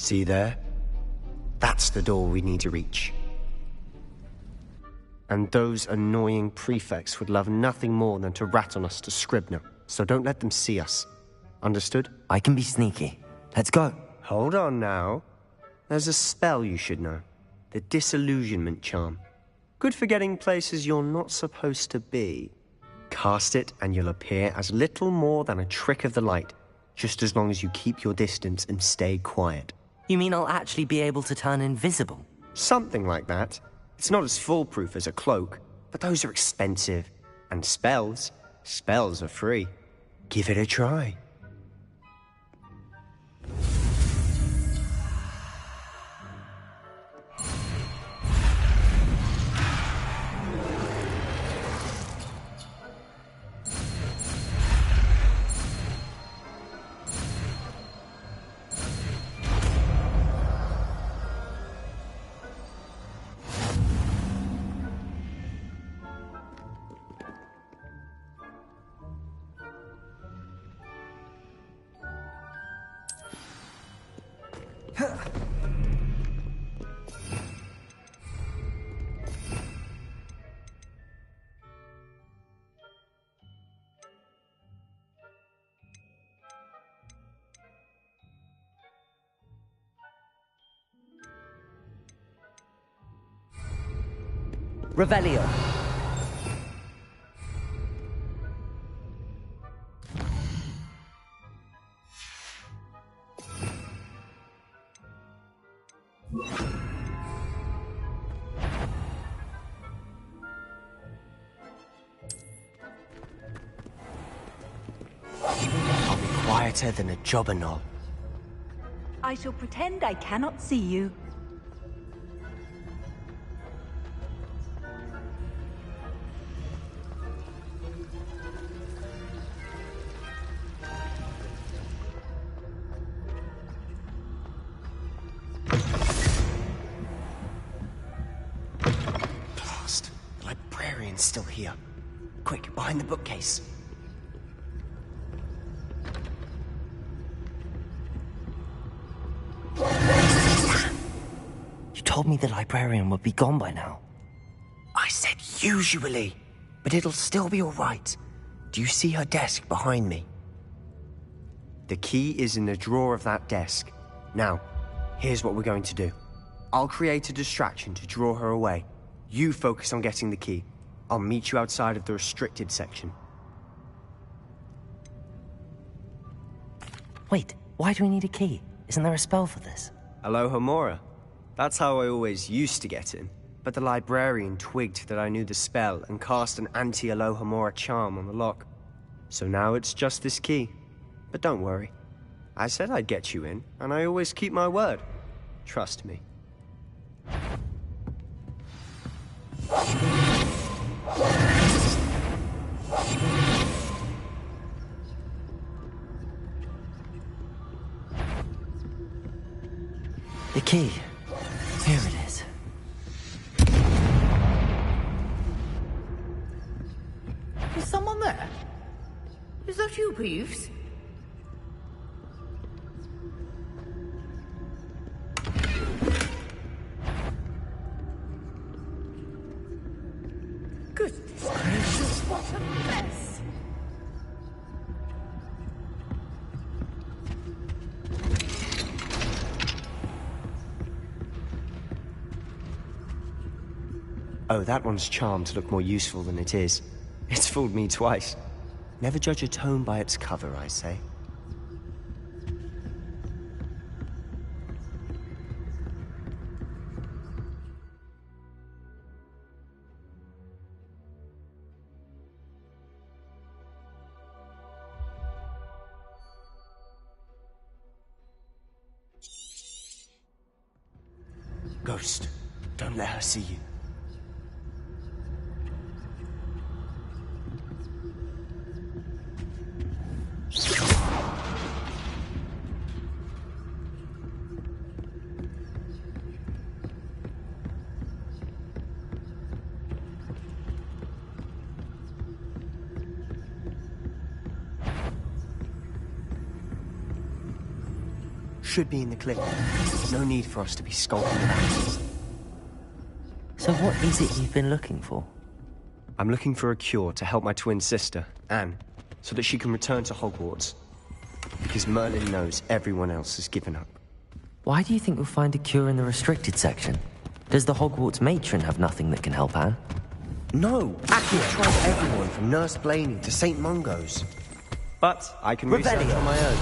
See there? That's the door we need to reach. And those annoying prefects would love nothing more than to rat on us to Scribner, so don't let them see us. Understood? I can be sneaky. Let's go. Hold on now. There's a spell you should know. The Disillusionment Charm. Good for getting places you're not supposed to be. Cast it and you'll appear as little more than a trick of the light, just as long as you keep your distance and stay quiet. You mean I'll actually be able to turn invisible? Something like that. It's not as foolproof as a cloak, but those are expensive. And spells are free. Give it a try. Revelio. I'll be quieter than a jobberknoll. I shall pretend I cannot see you. Blast! The librarian's still here. Quick, behind the bookcase. You told me the librarian would be gone by now. I said usually, but it'll still be all right. Do you see her desk behind me? The key is in the drawer of that desk. Now, here's what we're going to do. I'll create a distraction to draw her away. You focus on getting the key. I'll meet you outside of the restricted section. Wait, why do we need a key? Isn't there a spell for this? Alohomora. That's how I always used to get in. But the librarian twigged that I knew the spell and cast an anti-Alohomora charm on the lock. So now it's just this key. But don't worry. I said I'd get you in, and I always keep my word. Trust me. The key. Here it is. Is someone there? Is that you, Peeves? Goodness gracious, what a mess! Oh, that one's charmed to look more useful than it is. It's fooled me twice. Never judge a tome by its cover, I say. Ghost, don't let her see you. should be in the clip. No need for us to be skulking about. So what is it you've been looking for? I'm looking for a cure to help my twin sister, Anne, so that she can return to Hogwarts. Because Merlin knows everyone else has given up. Why do you think we'll find a cure in the restricted section? Does the Hogwarts matron have nothing that can help Anne? No! Accio tried everyone from Nurse Blaney to St. Mungo's. But I can research on my own.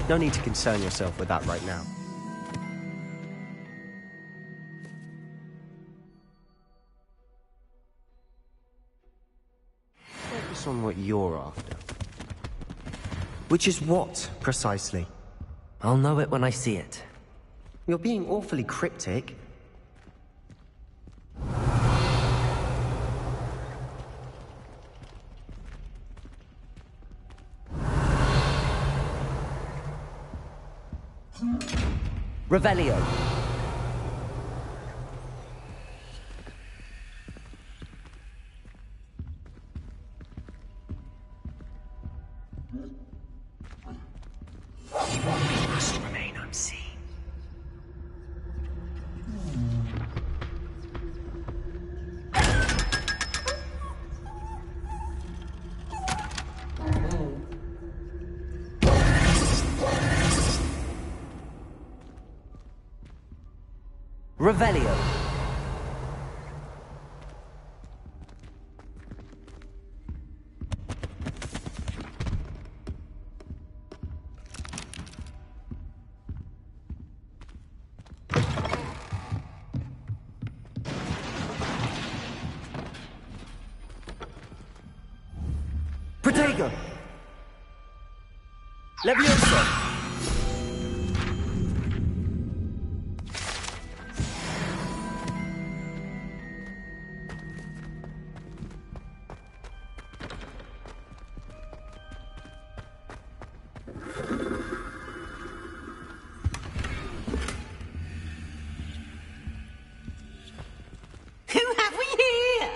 No need to concern yourself with that right now. Focus on what you're after. Which is what, precisely? I'll know it when I see it. You're being awfully cryptic. Revelio. Must remain unseen. Revelio. Protego! Leviosa! Who have we here?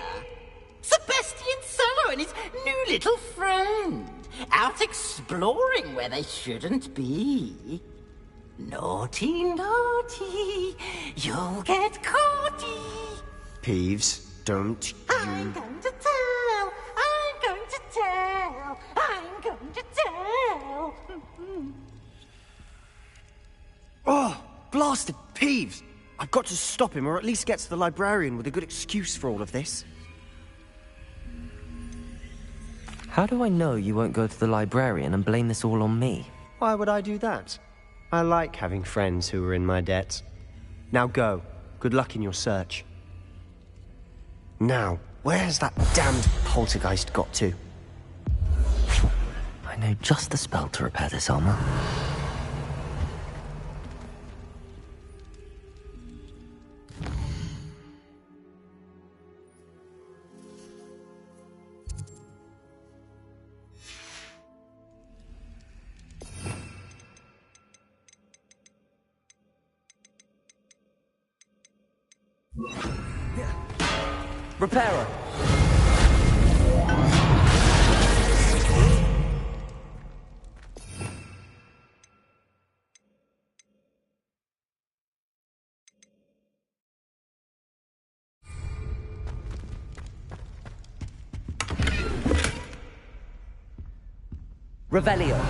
Sebastian Cello and his new little friend. Out exploring where they shouldn't be. Naughty, naughty. You'll get caughty. Peeves, don't I'm you... going to tell. I'm going to tell. I'm going to tell. Oh, blasted Peeves! I've got to stop him, or at least get to the librarian with a good excuse for all of this. How do I know you won't go to the librarian and blame this all on me? Why would I do that? I like having friends who are in my debt. Now go. Good luck in your search. Now, where has that damned poltergeist got to? I know just the spell to repair this armor. Repairer! Revelio!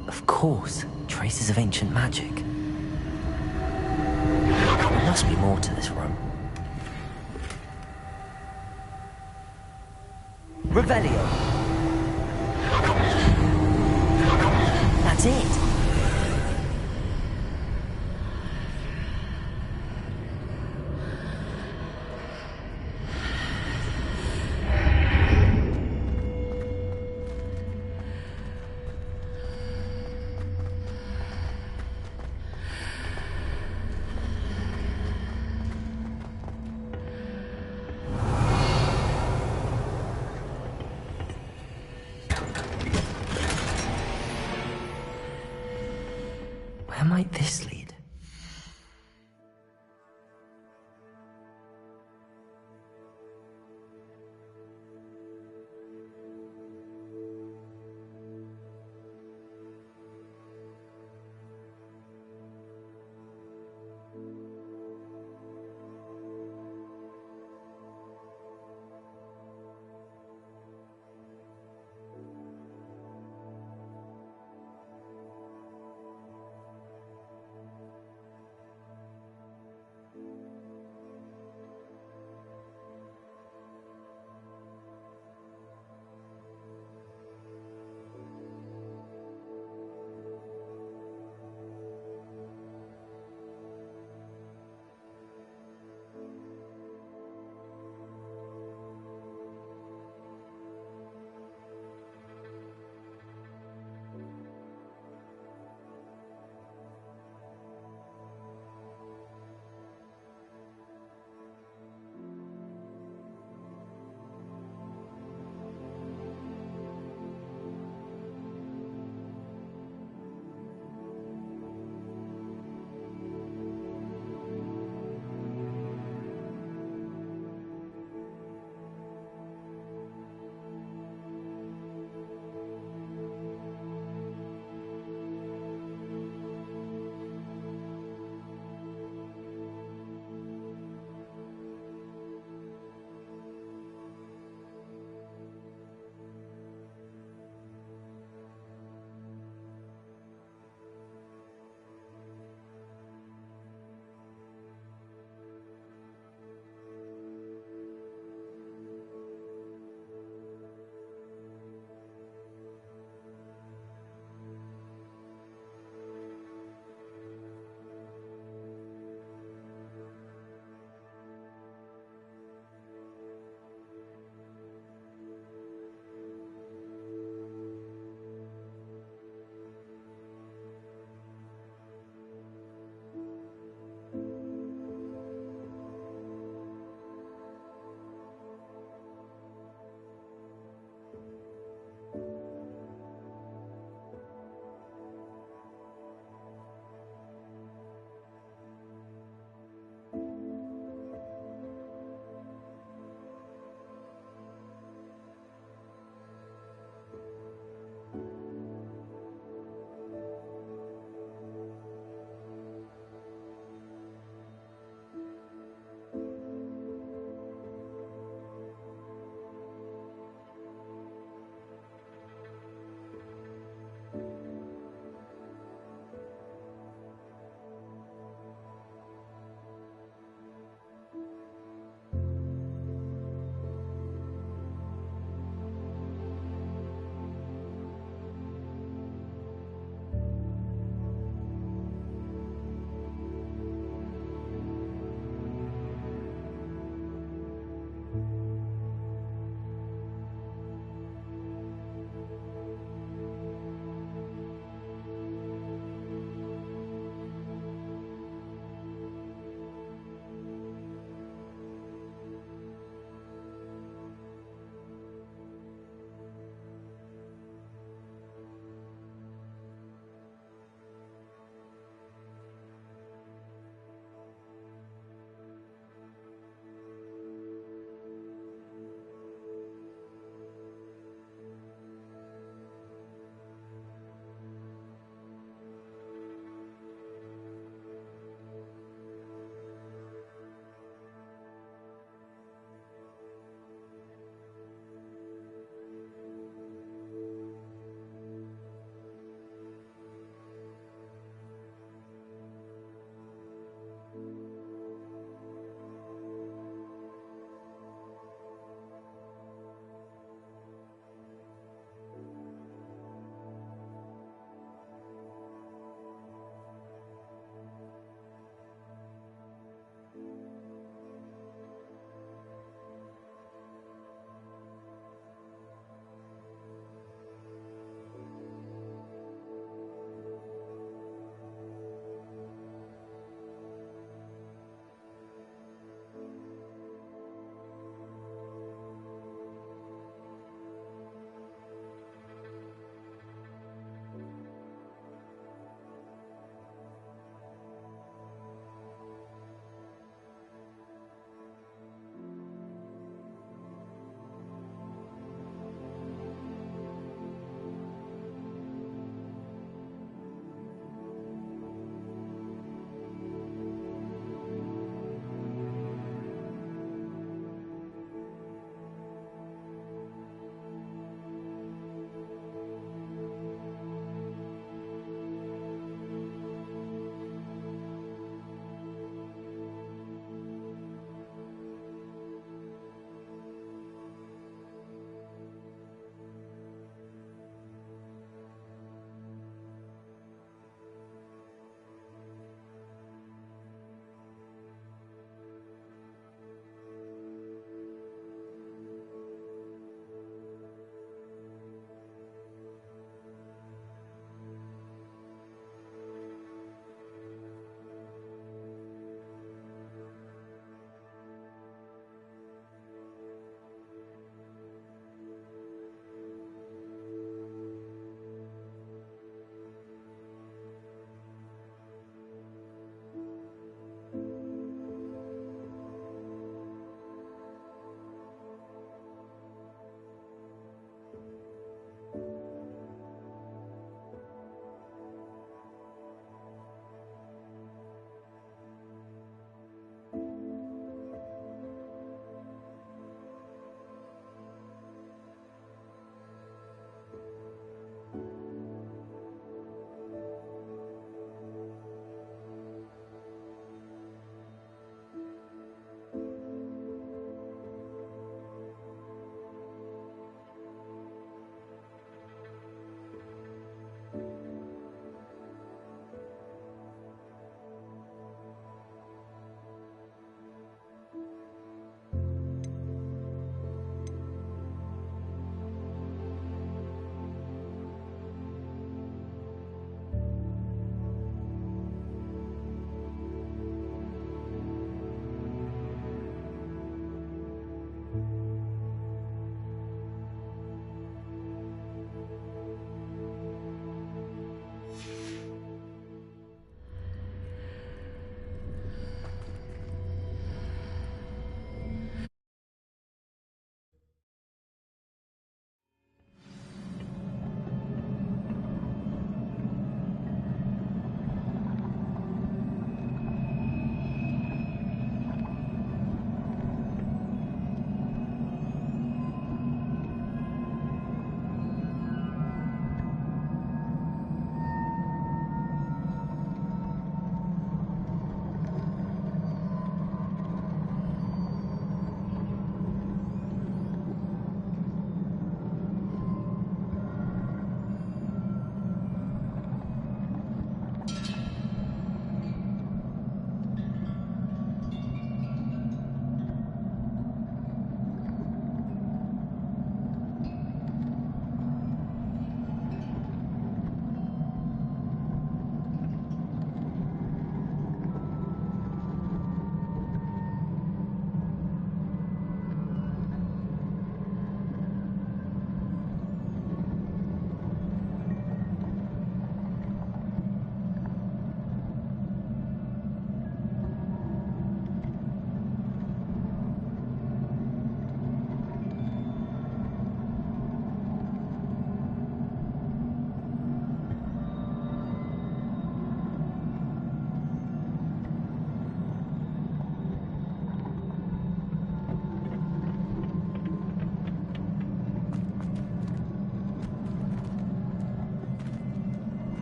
Of course, traces of ancient magic. There must be more to this room. Revelio! That's it! Where might this lead?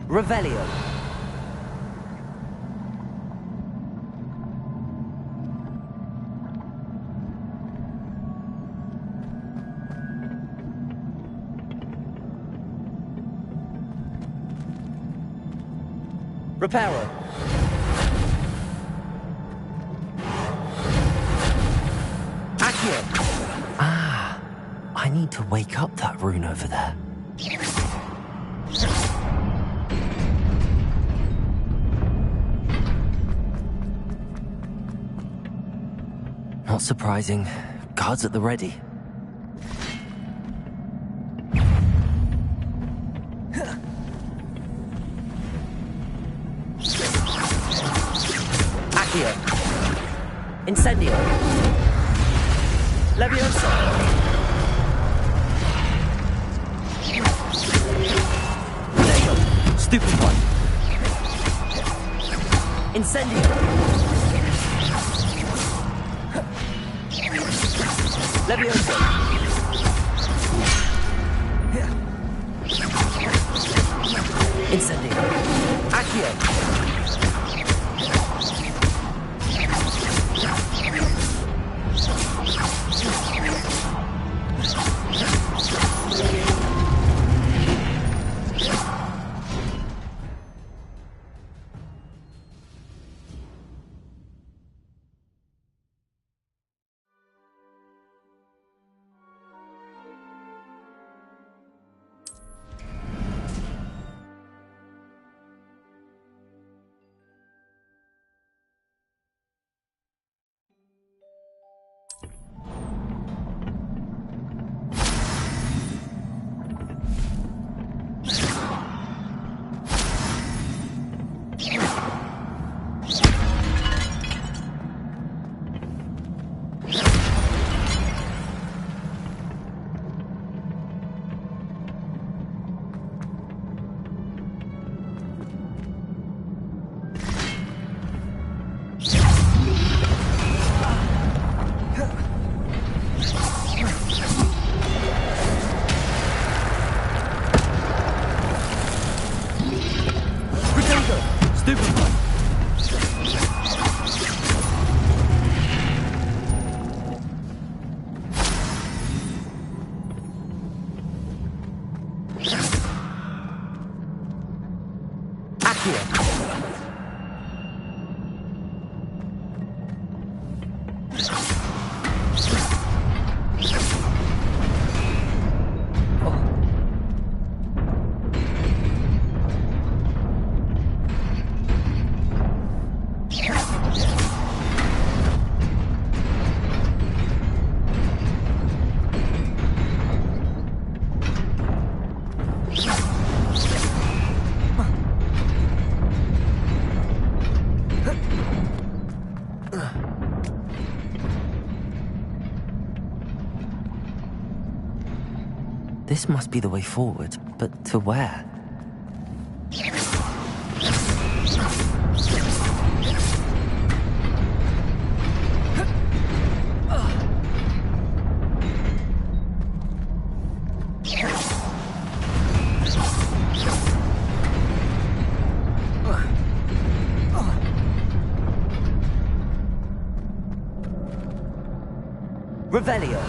Revelio. Reparo. Accio. Ah, I need to wake up that rune over there. Not surprising. Guards at the ready. Accio. Incendio. Leviosa. Lego. Stupefy. Incendio. Leviosa. Incendio. Accio. This must be the way forward, but to where? Revelio.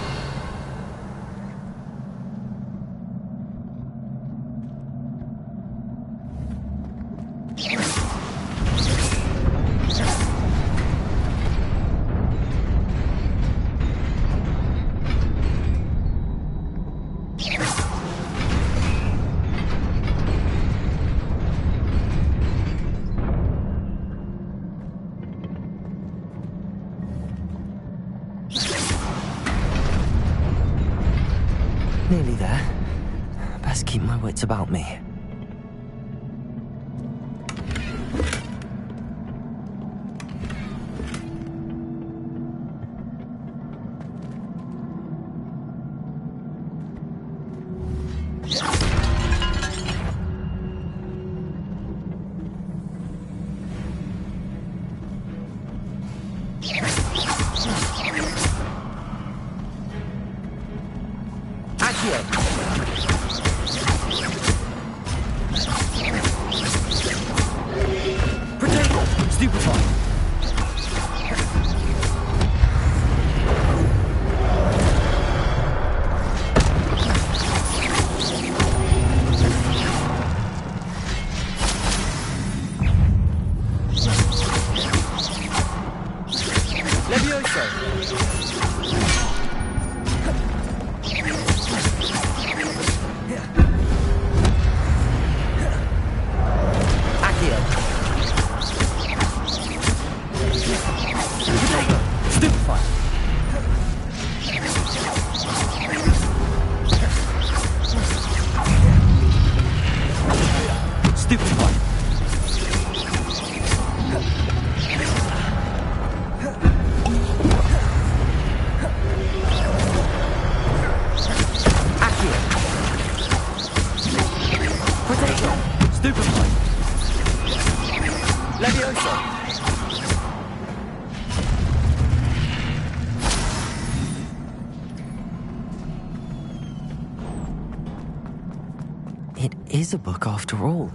Nearly there. Best keep my wits about me. Levioso! It is a book after all.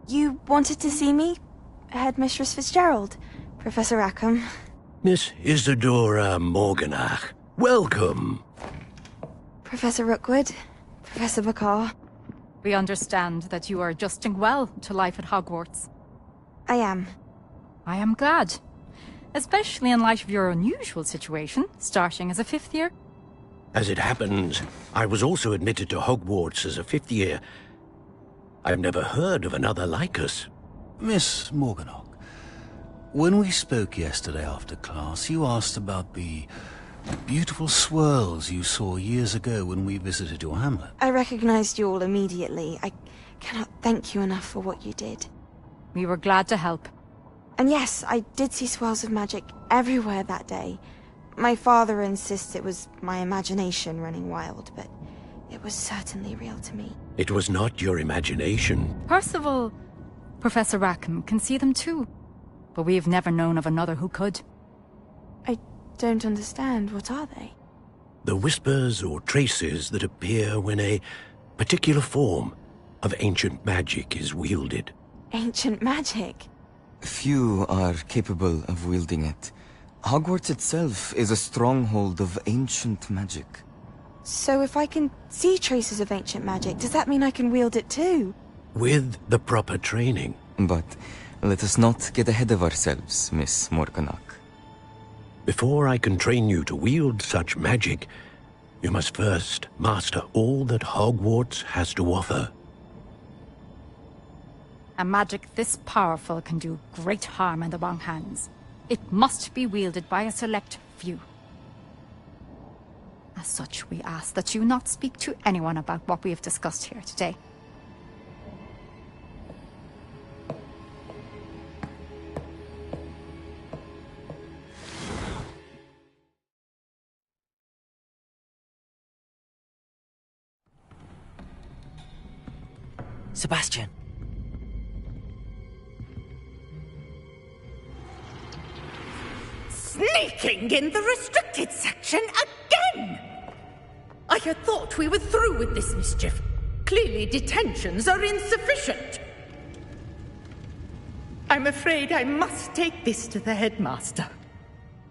You wanted to see me? Headmistress Fitzgerald? Professor Rackham? Miss Isadora Morganach, welcome. Professor Rookwood? Professor Bakar? We understand that you are adjusting well to life at Hogwarts. I am. I am glad. Especially in light of your unusual situation, starting as a 5th year. As it happens, I was also admitted to Hogwarts as a 5th year. I've never heard of another like us. Miss Morganach, when we spoke yesterday after class, you asked about the beautiful swirls you saw years ago when we visited your hamlet. I recognized you all immediately. I cannot thank you enough for what you did. We were glad to help. And yes, I did see swirls of magic everywhere that day. My father insists it was my imagination running wild, but it was certainly real to me. It was not your imagination. Percival, Professor Rackham can see them too. But we have never known of another who could. I don't understand. What are they? The whispers or traces that appear when a particular form of ancient magic is wielded. Ancient magic? Few are capable of wielding it. Hogwarts itself is a stronghold of ancient magic. So if I can see traces of ancient magic, does that mean I can wield it too? With the proper training. But let us not get ahead of ourselves, Miss Morganach. Before I can train you to wield such magic, you must first master all that Hogwarts has to offer. A magic this powerful can do great harm in the wrong hands. It must be wielded by a select few. As such, we ask that you not speak to anyone about what we have discussed here today. Sebastian. Sneaking in the restricted section again! I had thought we were through with this mischief. Clearly detentions are insufficient. I'm afraid I must take this to the headmaster.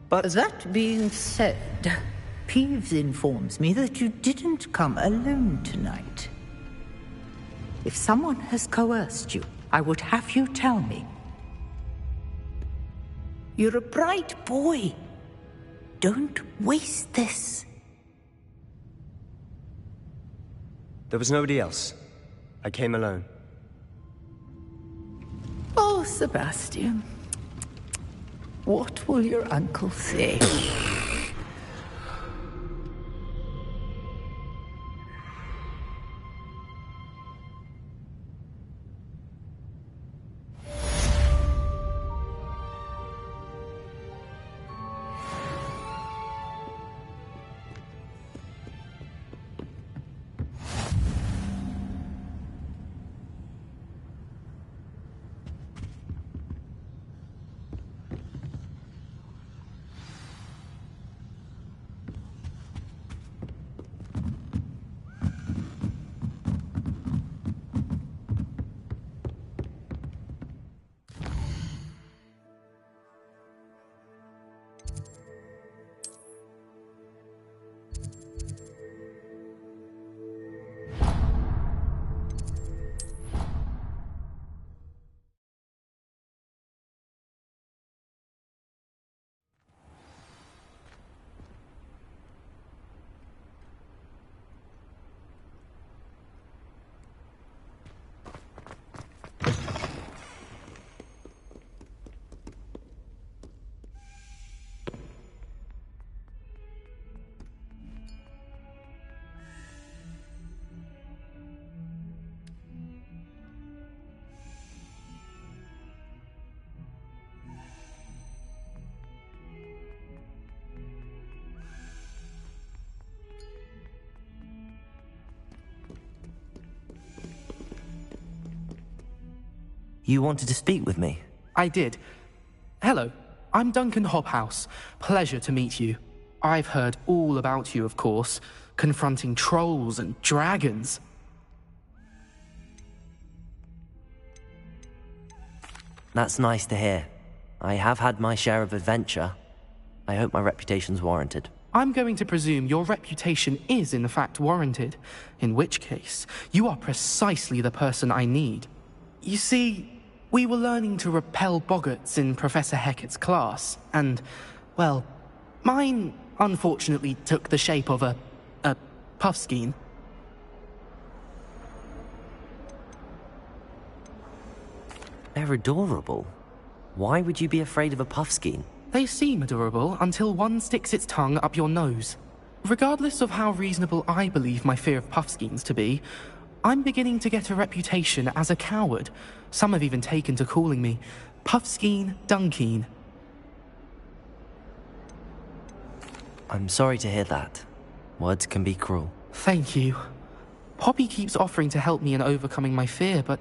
But that being said, Peeves informs me that you didn't come alone tonight. If someone has coerced you, I would have you tell me. You're a bright boy. Don't waste this. there was nobody else. I came alone. Oh, Sebastian. What will your uncle say? You wanted to speak with me? I did. Hello, I'm Duncan Hobhouse. Pleasure to meet you. I've heard all about you, of course, confronting trolls and dragons. That's nice to hear. I have had my share of adventure. I hope my reputation's warranted. I'm going to presume your reputation is in fact warranted, in which case, you are precisely the person I need. You see, we were learning to repel boggarts in Professor Hecat's class, and, well, mine unfortunately took the shape of a puffskein. They're adorable. Why would you be afraid of a puffskein? They seem adorable until one sticks its tongue up your nose. Regardless of how reasonable I believe my fear of puffskeins to be, I'm beginning to get a reputation as a coward. Some have even taken to calling me Puffskein Dunkeen. I'm sorry to hear that. Words can be cruel. Thank you. Poppy keeps offering to help me in overcoming my fear, but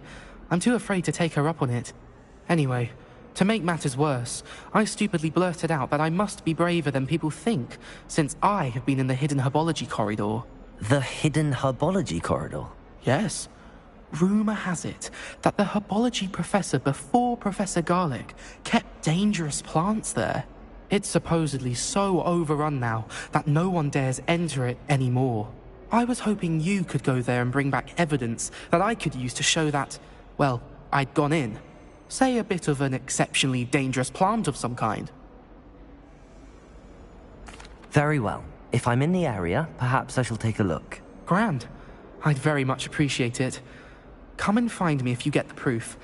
I'm too afraid to take her up on it. Anyway, to make matters worse, I stupidly blurted out that I must be braver than people think, since I have been in the hidden herbology corridor. The hidden herbology corridor? Yes. Rumor has it that the herbology professor before Professor Garlic kept dangerous plants there. It's supposedly so overrun now that no one dares enter it anymore. I was hoping you could go there and bring back evidence that I could use to show that, well, I'd gone in. Say a bit of an exceptionally dangerous plant of some kind. Very well. If I'm in the area, perhaps I shall take a look. Grand. I'd very much appreciate it. Come and find me if you get the proof.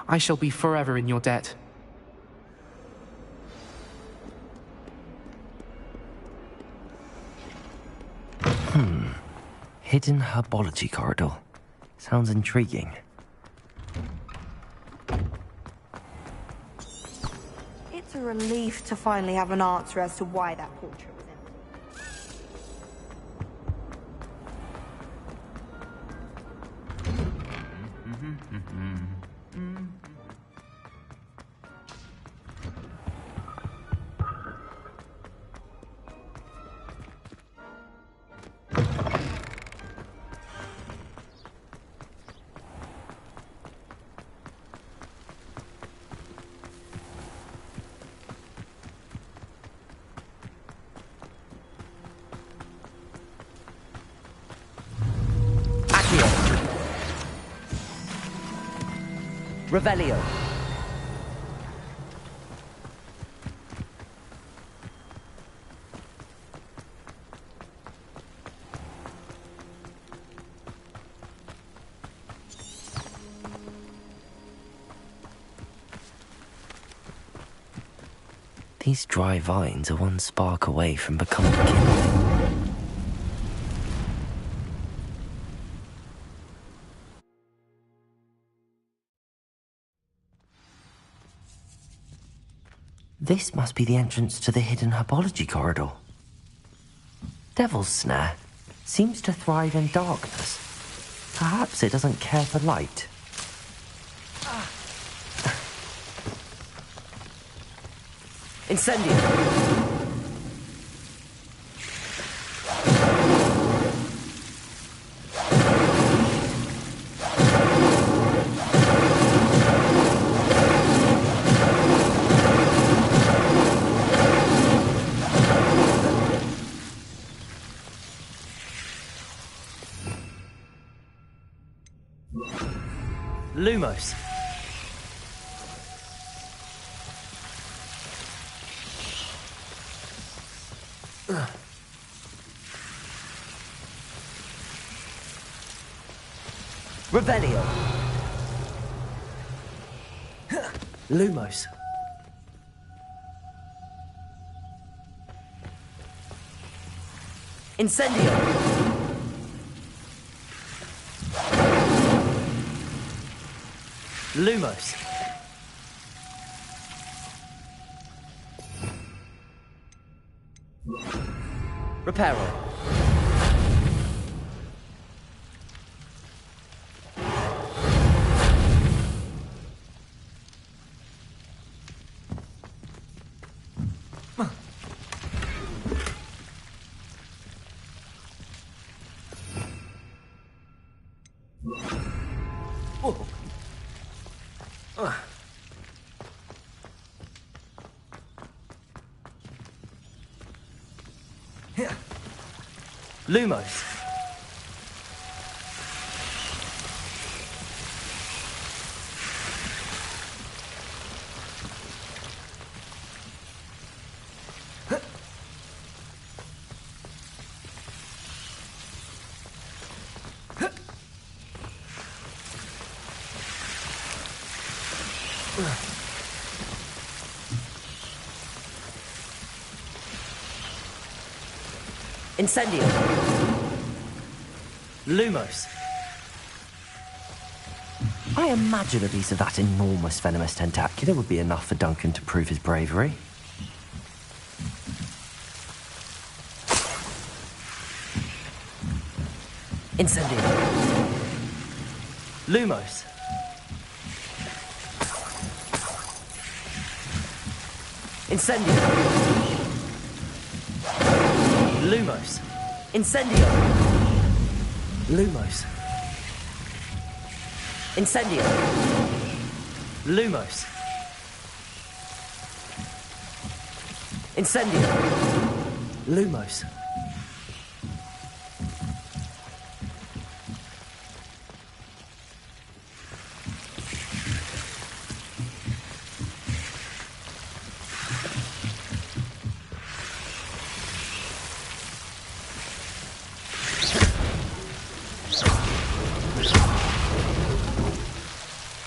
I shall be forever in your debt. Hidden herbology corridor. Sounds intriguing. It's a relief to finally have an answer as to why that portrait was Revelio. These dry vines are one spark away from becoming kindling. This must be the entrance to the hidden herbology corridor. Devil's Snare seems to thrive in darkness. Perhaps it doesn't care for light. Incendio! Lumos. Revelio. Lumos. Incendio. Lumos. Reparo. Lumos. Incendio. Lumos. I imagine a piece of that enormous venomous tentacular would be enough for Duncan to prove his bravery. Incendio. Lumos. Incendio. Lumos. Incendio. Lumos. Incendio. Lumos. Incendio. Lumos.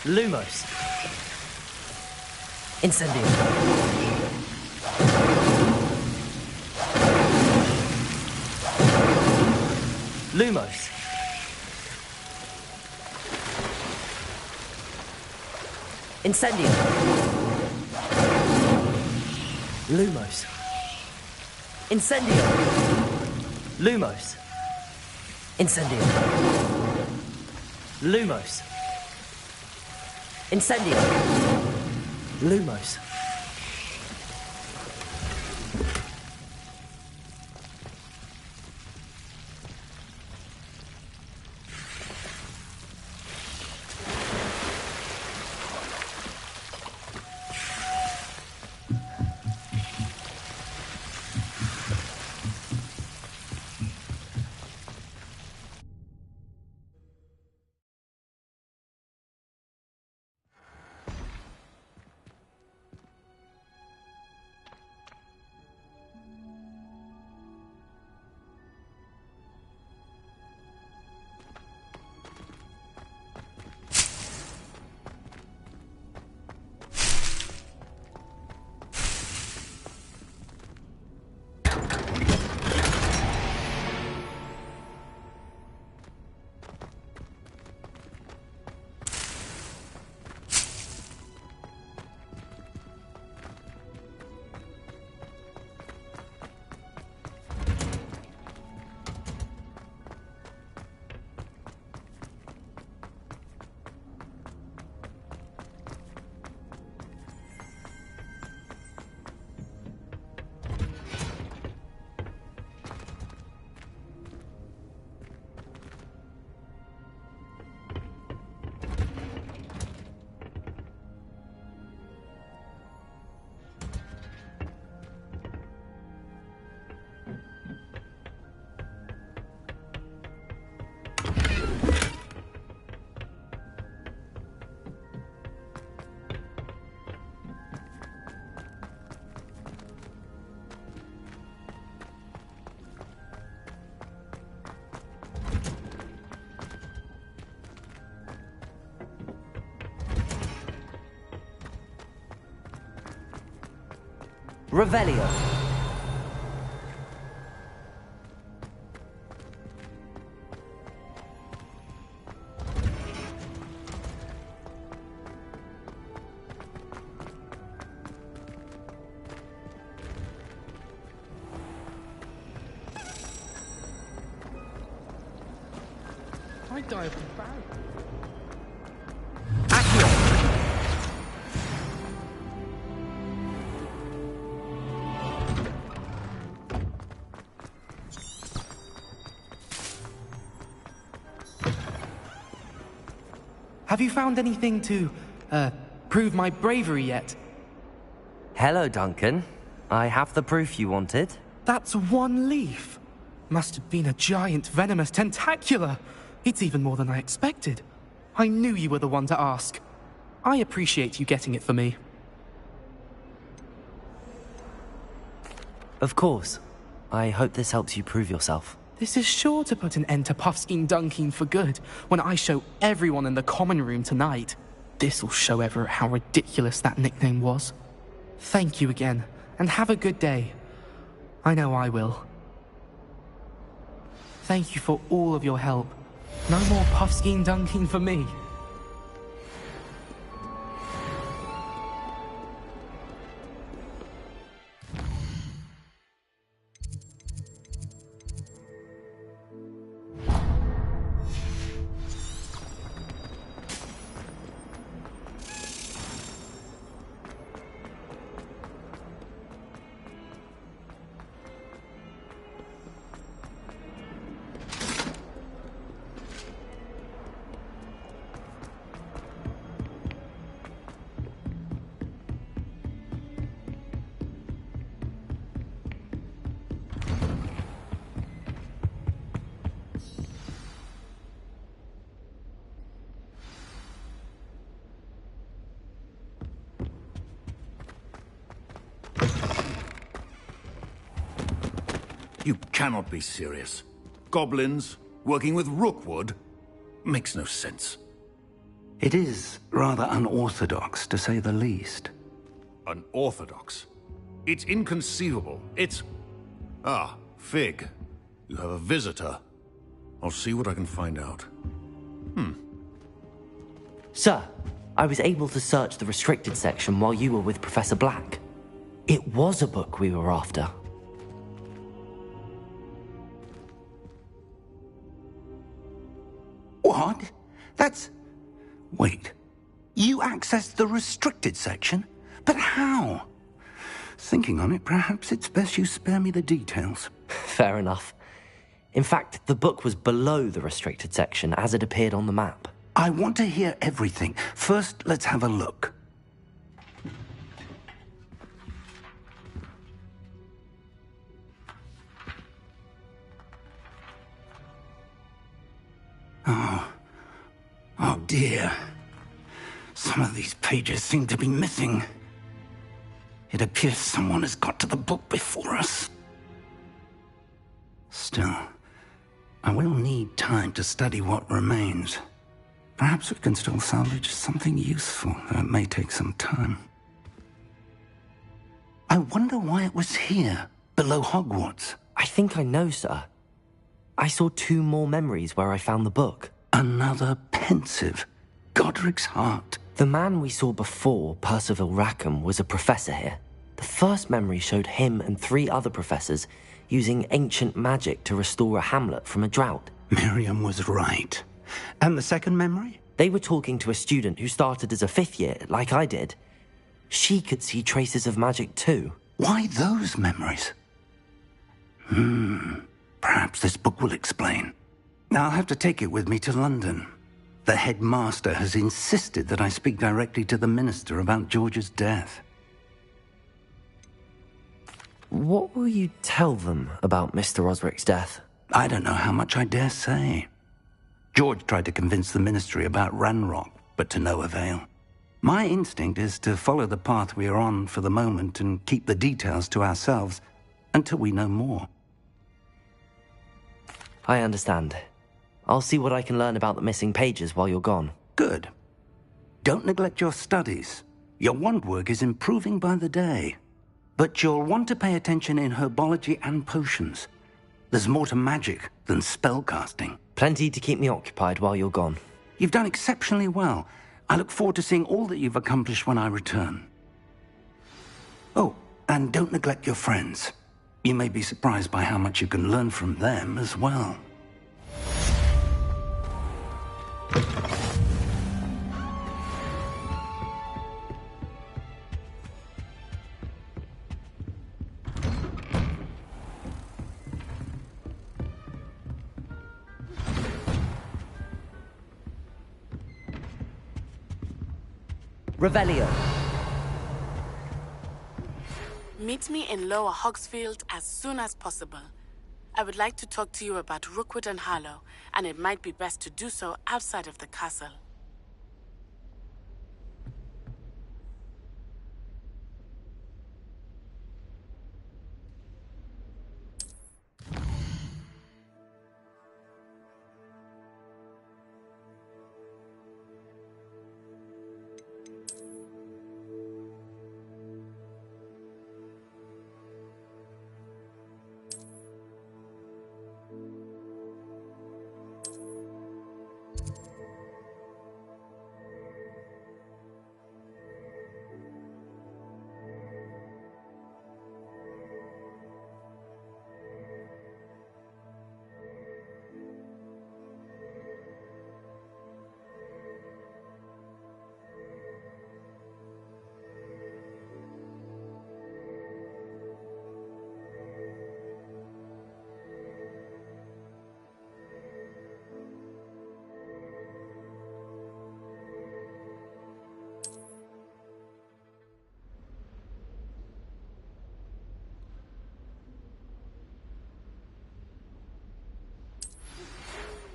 Lumos. Incendio. Lumos. Incendio. Lumos. Incendio. Lumos. Incendio. Lumos. Incendio. Lumos. Revelio. I die of embarrassment. Have you found anything to, prove my bravery yet? Hello, Duncan. I have the proof you wanted. That's one leaf. Must have been a giant venomous tentacula. It's even more than I expected. I knew you were the one to ask. I appreciate you getting it for me. Of course. I hope this helps you prove yourself. This is sure to put an end to Puffskein Dunkeen for good when I show everyone in the common room tonight. This'll show Everett how ridiculous that nickname was. Thank you again, and have a good day. I know I will. Thank you for all of your help. No more Puffskein Dunkeen for me. You cannot be serious. Goblins working with Rookwood? Makes no sense. It is rather unorthodox, to say the least. Unorthodox? It's inconceivable. It's... Ah, Fig. You have a visitor. I'll see what I can find out. Sir, I was able to search the restricted section while you were with Professor Black. It was a book we were after. What? That's... Wait. You accessed the restricted section? But how? Thinking on it, perhaps it's best you spare me the details. Fair enough. In fact, the book was below the restricted section as it appeared on the map. I want to hear everything. First, let's have a look. Oh dear. Some of these pages seem to be missing. It appears someone has got to the book before us. Still, I will need time to study what remains. Perhaps we can still salvage something useful, though it may take some time. I wonder why it was here, below Hogwarts. I think I know, sir. I saw 2 more memories where I found the book. Another pensive. Godric's heart. The man we saw before, Percival Rackham, was a professor here. The first memory showed him and 3 other professors using ancient magic to restore a hamlet from a drought. Miriam was right. And the second memory? They were talking to a student who started as a 5th year, like I did. She could see traces of magic too. Why those memories? Perhaps this book will explain. I'll have to take it with me to London. The headmaster has insisted that I speak directly to the minister about George's death. What will you tell them about Mr. Osric's death? I don't know how much I dare say. George tried to convince the ministry about Ranrock, but to no avail. My instinct is to follow the path we are on for the moment and keep the details to ourselves until we know more. I understand. I'll see what I can learn about the missing pages while you're gone. Good. Don't neglect your studies. Your wand work is improving by the day. But you'll want to pay attention in herbology and potions. There's more to magic than spellcasting. Plenty to keep me occupied while you're gone. You've done exceptionally well. I look forward to seeing all that you've accomplished when I return. Oh, and don't neglect your friends. You may be surprised by how much you can learn from them as well. Revelio. Meet me in Lower Hogsfield as soon as possible. I would like to talk to you about Rookwood and Harlow, and it might be best to do so outside of the castle.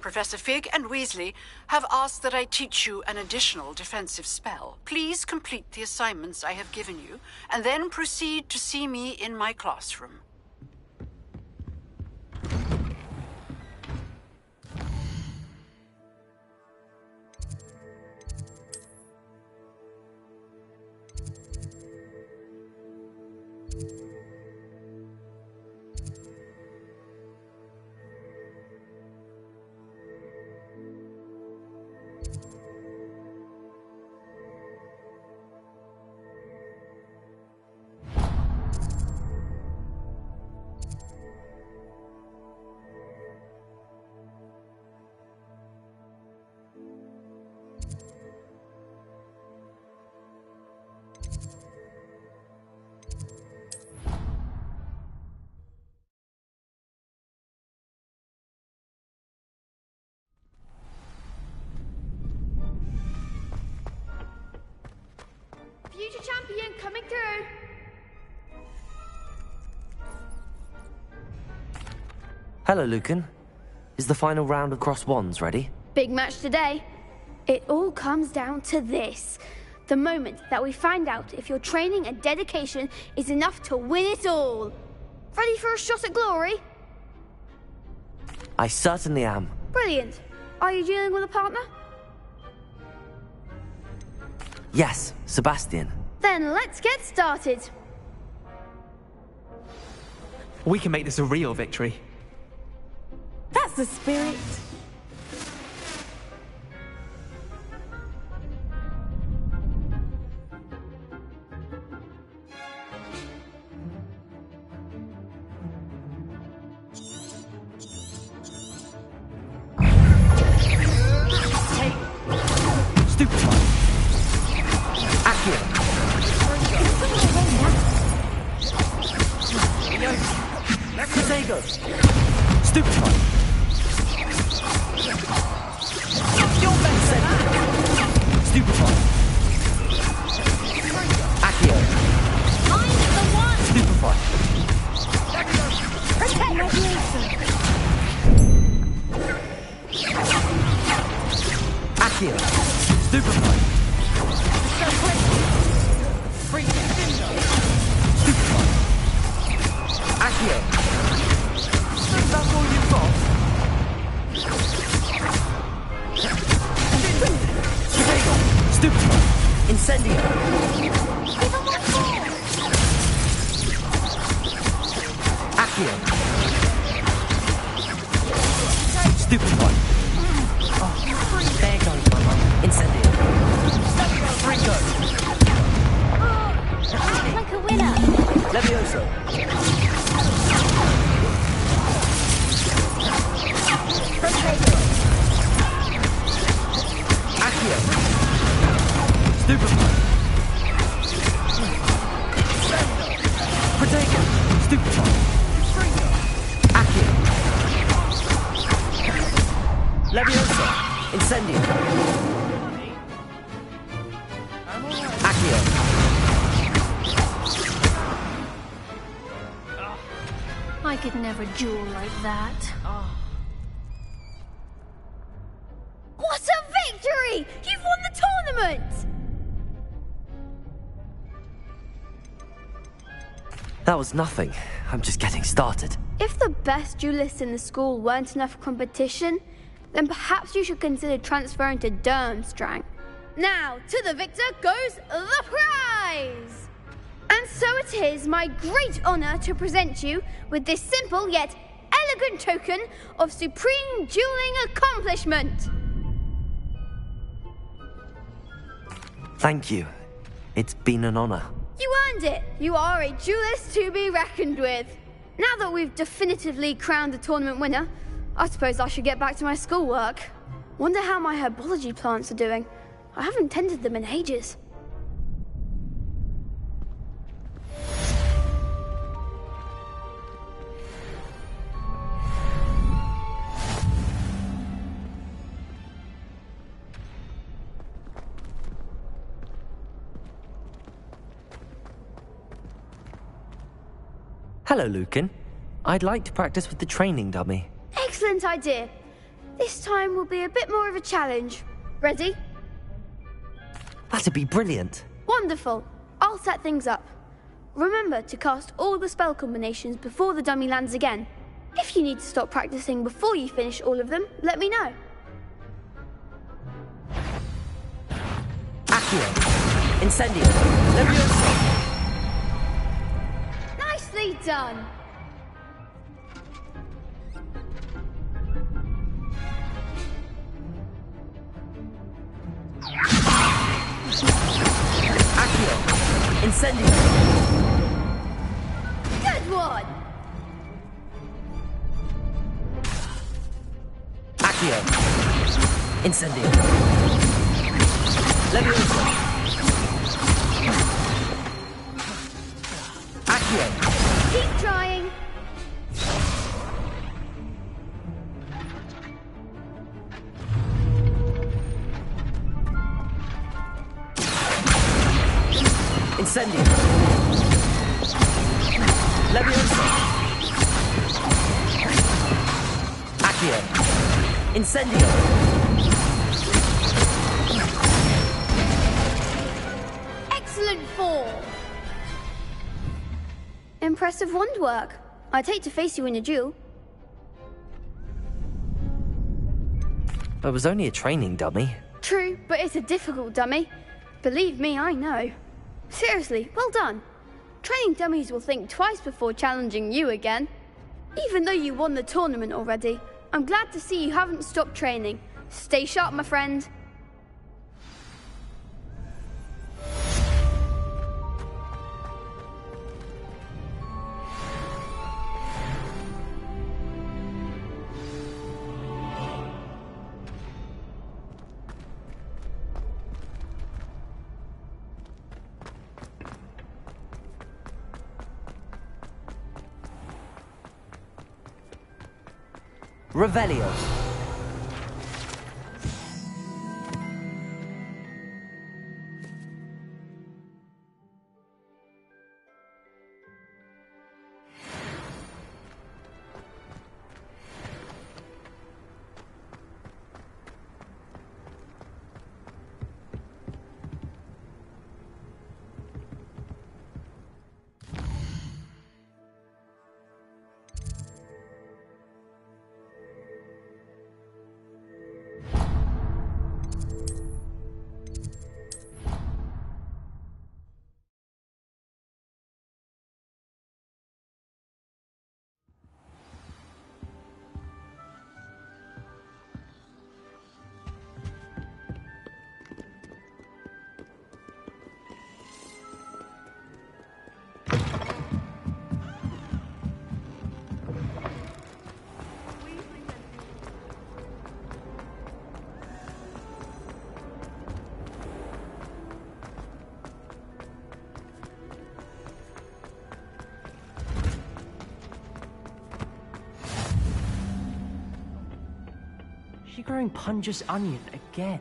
Professor Fig and Weasley have asked that I teach you an additional defensive spell. Please complete the assignments I have given you, and then proceed to see me in my classroom. Future champion coming through. Hello, Lucan. Is the final round of Cross Wands ready? Big match today. It all comes down to this. The moment that we find out if your training and dedication is enough to win it all. Ready for a shot at glory? I certainly am. Brilliant. Are you dealing with a partner? Yes, Sebastian. Then let's get started. We can make this a real victory. That's the spirit. Accio! Stupefy! There goes my mum. Incendio! Fringo! Act like a winner! Levioso! Protego! Accio! Stupefy! Protego! Stupefy! Accio! Levioso! Incendio! Accio! I could never duel like that. What a victory! You've won the tournament! That was nothing. I'm just getting started. If the best duelists in the school weren't enough competition, then perhaps you should consider transferring to Durmstrang. Now, to the victor goes the prize! And so it is my great honor to present you with this simple yet elegant token of supreme dueling accomplishment. Thank you. It's been an honor. You earned it. You are a duelist to be reckoned with. Now that we've definitively crowned the tournament winner, I suppose I should get back to my schoolwork. Wonder how my herbology plants are doing. I haven't tended them in ages. Hello, Lucan. I'd like to practice with the training dummy. Excellent idea. This time will be a bit more of a challenge. Ready? That'd be brilliant. Wonderful. I'll set things up. Remember to cast all the spell combinations before the dummy lands again. If you need to stop practicing before you finish all of them, let me know. Accio! Incendio! Levioso! Nicely done! Accio! Incendio! Good one! Accio! Incendio! Levioso! Accio! Keep trying! Incendio! Levioso! Accio! Incendio! Excellent form! Impressive wand work. I'd hate to face you in a duel. It was only a training dummy. True, but it's a difficult dummy. Believe me, I know. Seriously, well done. Training dummies will think twice before challenging you again. Even though you won the tournament already, I'm glad to see you haven't stopped training. Stay sharp, my friend. Revelio. she growing Punja's onion again?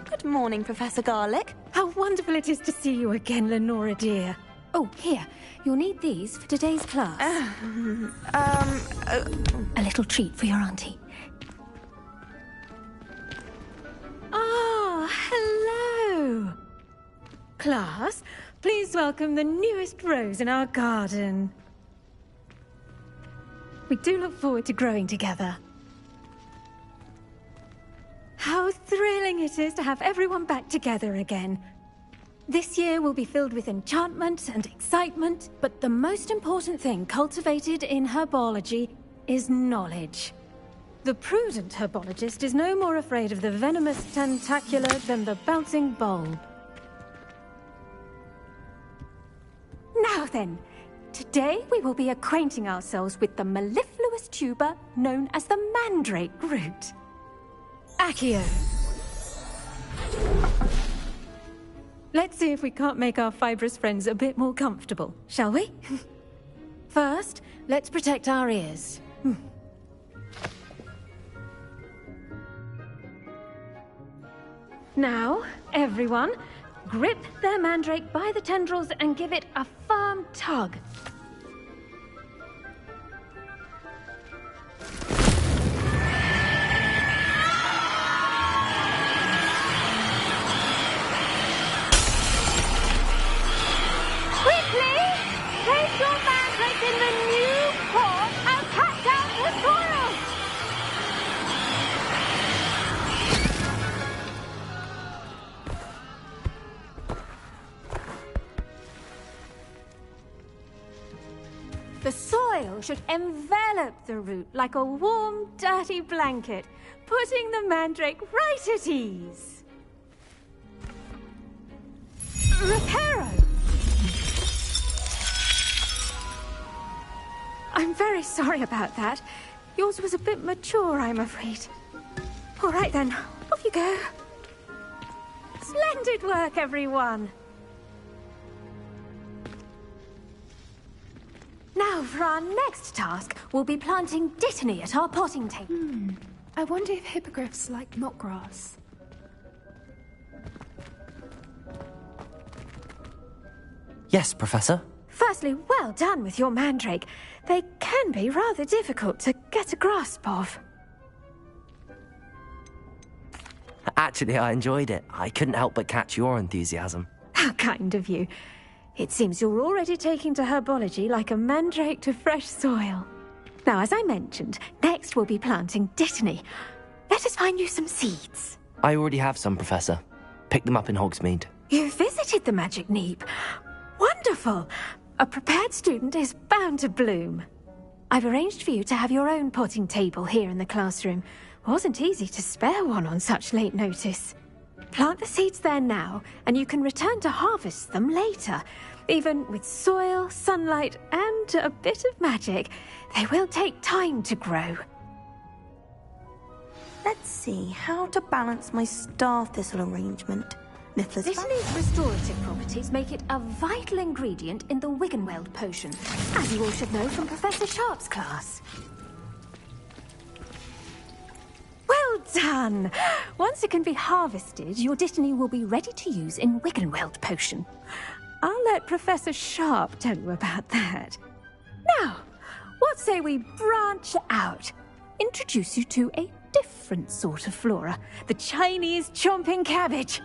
Good morning, Professor Garlic. How wonderful it is to see you again, Lenora dear. Oh, here. You'll need these for today's class. A little treat for your auntie. Ah, hello. Class, please welcome the newest rose in our garden. We do look forward to growing together. How thrilling it is to have everyone back together again. This year will be filled with enchantment and excitement, but the most important thing cultivated in herbology is knowledge. The prudent herbologist is no more afraid of the venomous tentacula than the bouncing bulb. Now then, today we will be acquainting ourselves with the mellifluous tuber known as the mandrake root. Accio. Let's see if we can't make our fibrous friends a bit more comfortable, shall we? First, let's protect our ears. Now, everyone, grip their mandrake by the tendrils and give it a firm tug. Quickly! Place your mandrake in the new pot and cut down the soil! The soil should envelop the root like a warm, dirty blanket, putting the mandrake right at ease. Reparo! I'm very sorry about that. Yours was a bit mature, I'm afraid. All right then, off you go. Splendid work, everyone. Now, for our next task, we'll be planting dittany at our potting table. I wonder if hippogriffs like knotgrass. Yes, Professor. Firstly, well done with your mandrake. They can be rather difficult to get a grasp of. Actually, I enjoyed it. I couldn't help but catch your enthusiasm. How kind of you. It seems you're already taking to herbology like a mandrake to fresh soil. Now, as I mentioned, next we'll be planting dittany. Let us find you some seeds. I already have some, Professor. Picked them up in Hogsmeade. You visited the Magic Neep. Wonderful! A prepared student is bound to bloom. I've arranged for you to have your own potting table here in the classroom. Wasn't easy to spare one on such late notice. Plant the seeds there now, and you can return to harvest them later. Even with soil, sunlight, and a bit of magic, they will take time to grow. Let's see how to balance my star thistle arrangement. Dittany's restorative properties make it a vital ingredient in the Wiggenweld potion, as you all should know from Professor Sharp's class. Well done! Once it can be harvested, your dittany will be ready to use in Wiggenweld potion. I'll let Professor Sharp tell you about that. Now, what say we branch out? Introduce you to a different sort of flora, the Chinese chomping cabbage.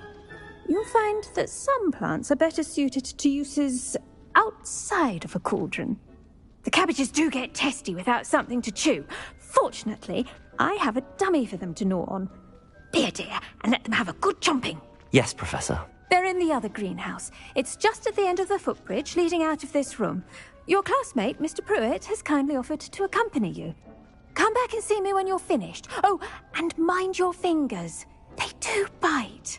You'll find that some plants are better suited to uses outside of a cauldron. The cabbages do get testy without something to chew. Fortunately, I have a dummy for them to gnaw on. Be a dear and let them have a good chomping. Yes, Professor. They're in the other greenhouse. It's just at the end of the footbridge leading out of this room. Your classmate, Mr. Pruitt, has kindly offered to accompany you. Come back and see me when you're finished. Oh, and mind your fingers. They do bite.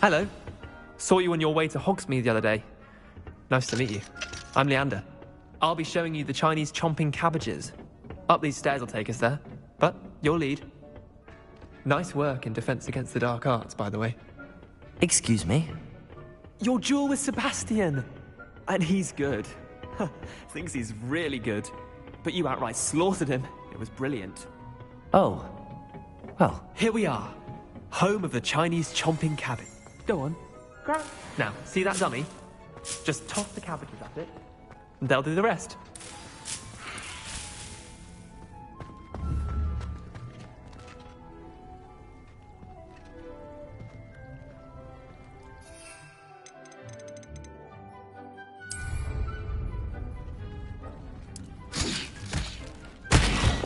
Hello. Saw you on your way to Hogsmeade the other day. Nice to meet you. I'm Leander. I'll be showing you the Chinese chomping cabbages. Up these stairs will take us there, but you'll lead. Nice work in Defense Against the Dark Arts, by the way. Excuse me? Your duel with Sebastian! And he's good. Thinks he's really good. But you outright slaughtered him. It was brilliant. Oh. Well. Here we are. Home of the Chinese chomping cabbage. Go on. Grab. Now, see that dummy? Just toss the cabbages at it, and they'll do the rest.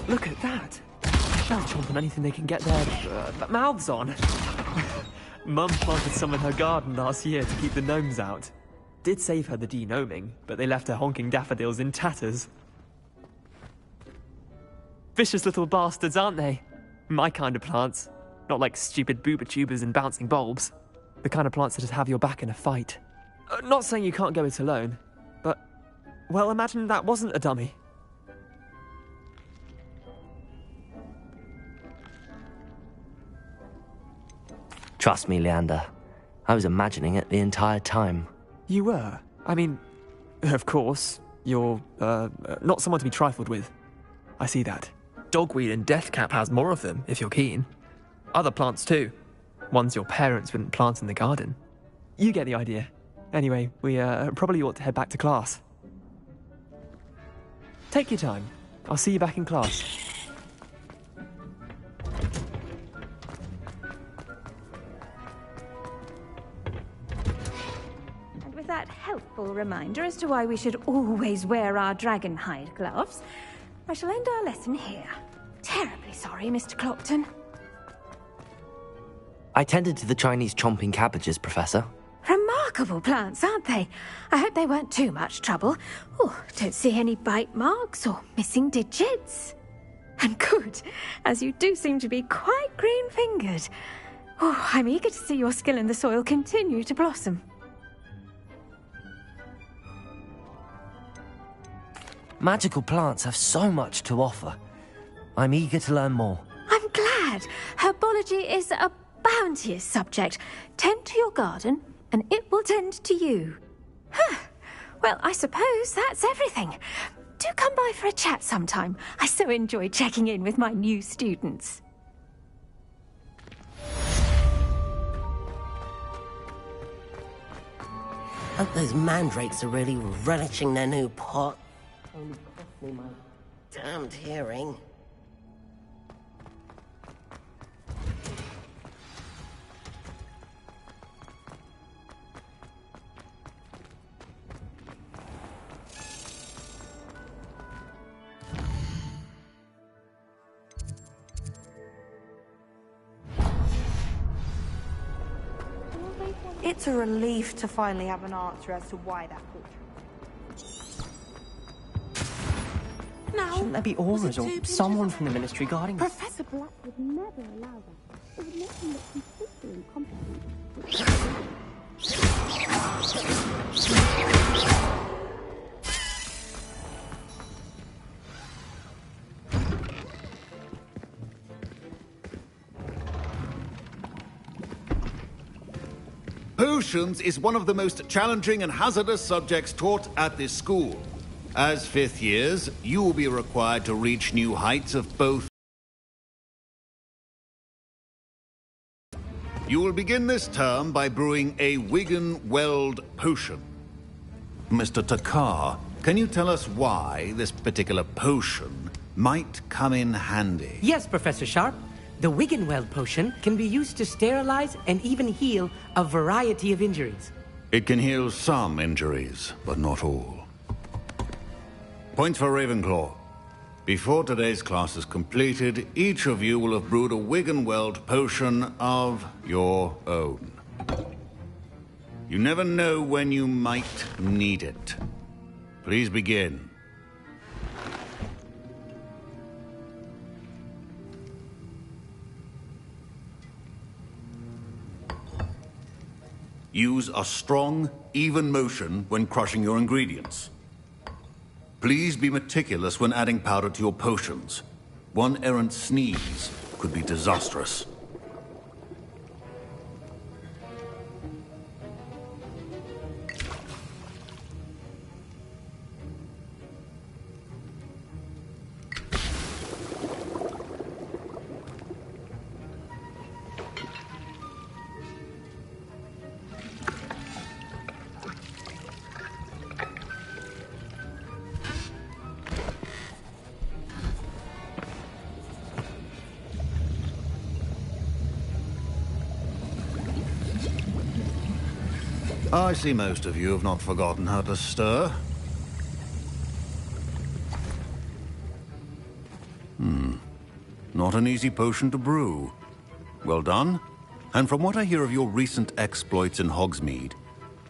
Look at that! They'll chomp on anything they can get their mouths on. Mum planted some in her garden last year to keep the gnomes out. Did save her the de-gnoming, but they left her honking daffodils in tatters. Vicious little bastards, aren't they? My kind of plants. Not like stupid booba tubers and bouncing bulbs. The kind of plants that just have your back in a fight. Not saying you can't go it alone, but... well, imagine that wasn't a dummy. Trust me, Leander. I was imagining it the entire time. You were? I mean, of course, you're, not someone to be trifled with. I see that. Dogweed and deathcap has more of them, if you're keen. Other plants too. Ones your parents wouldn't plant in the garden. You get the idea. Anyway, we, probably ought to head back to class. Take your time. I'll see you back in class. That helpful reminder as to why we should always wear our dragon hide gloves, I shall end our lesson here. Terribly sorry, Mr. Clopton. I tended to the Chinese chomping cabbages, Professor. Remarkable plants, aren't they? I hope they weren't too much trouble. Oh, don't see any bite marks or missing digits. And good, as you do seem to be quite green-fingered. Oh, I'm eager to see your skill in the soil continue to blossom. Magical plants have so much to offer. I'm eager to learn more. I'm glad. Herbology is a bounteous subject. Tend to your garden, and it will tend to you. Huh. Well, I suppose that's everything. Do come by for a chat sometime. I so enjoy checking in with my new students. Hope those mandrakes are really relishing their new pot. Only cost me my damned hearing. It's a relief to finally have an answer as to why that portrait. Now, shouldn't there be auras or someone from the ministry guarding us? Professor Black would never allow that. It would make him look completely incompetent. Potions is one of the most challenging and hazardous subjects taught at this school. As fifth years, you will be required to reach new heights of both. You will begin this term by brewing a Wigan-Weld potion. Mr. Takar, can you tell us why this particular potion might come in handy? Yes, Professor Sharp. The Wigan-Weld potion can be used to sterilize and even heal a variety of injuries. It can heal some injuries, but not all. Points for Ravenclaw. Before today's class is completed, each of you will have brewed a Wigan-Weld potion of your own. You never know when you might need it. Please begin. Use a strong, even motion when crushing your ingredients. Please be meticulous when adding powder to your potions. One errant sneeze could be disastrous. I see most of you have not forgotten how to stir. Not an easy potion to brew. Well done. And from what I hear of your recent exploits in Hogsmeade,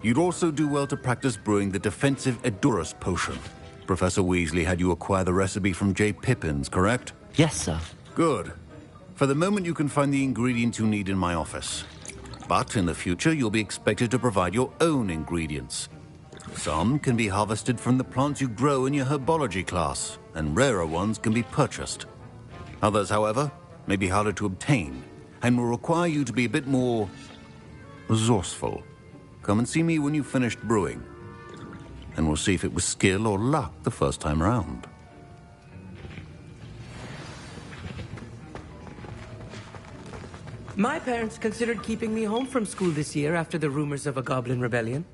you'd also do well to practice brewing the defensive Edurus potion. Professor Weasley had you acquire the recipe from J. Pippins, correct? Yes, sir. Good. For the moment, you can find the ingredients you need in my office. But in the future, you'll be expected to provide your own ingredients. Some can be harvested from the plants you grow in your herbology class, and rarer ones can be purchased. Others, however, may be harder to obtain, and will require you to be a bit more resourceful. Come and see me when you've finished brewing, and we'll see if it was skill or luck the first time round. My parents considered keeping me home from school this year after the rumors of a goblin rebellion.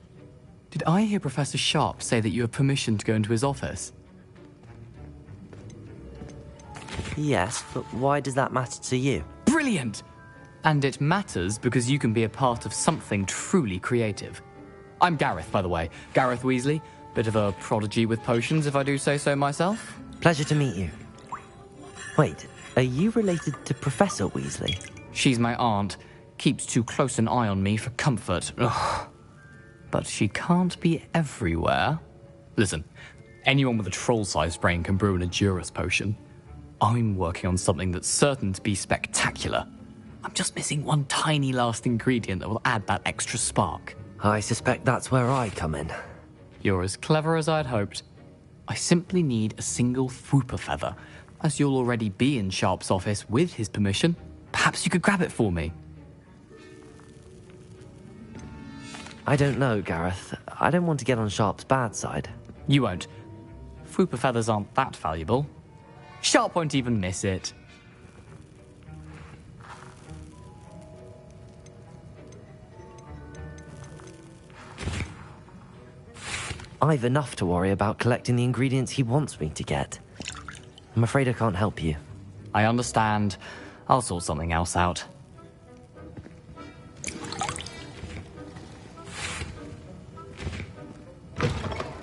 Did I hear Professor Sharp say that you have permission to go into his office? Yes, but why does that matter to you? Brilliant! And it matters because you can be a part of something truly creative. I'm Gareth, by the way. Gareth Weasley. Bit of a prodigy with potions, if I do say so myself. Pleasure to meet you. Wait, are you related to Professor Weasley? She's my aunt. Keeps too close an eye on me for comfort. Ugh. But she can't be everywhere. Listen, anyone with a troll-sized brain can brew an Edurus potion. I'm working on something that's certain to be spectacular. I'm just missing one tiny last ingredient that will add that extra spark. I suspect that's where I come in. You're as clever as I'd hoped. I simply need a single Fwooper feather. As you'll already be in Sharp's office with his permission, perhaps you could grab it for me. I don't know, Gareth. I don't want to get on Sharp's bad side. You won't. Fwooper feathers aren't that valuable. Sharp won't even miss it. I've enough to worry about collecting the ingredients he wants me to get. I'm afraid I can't help you. I understand. I'll sort something else out.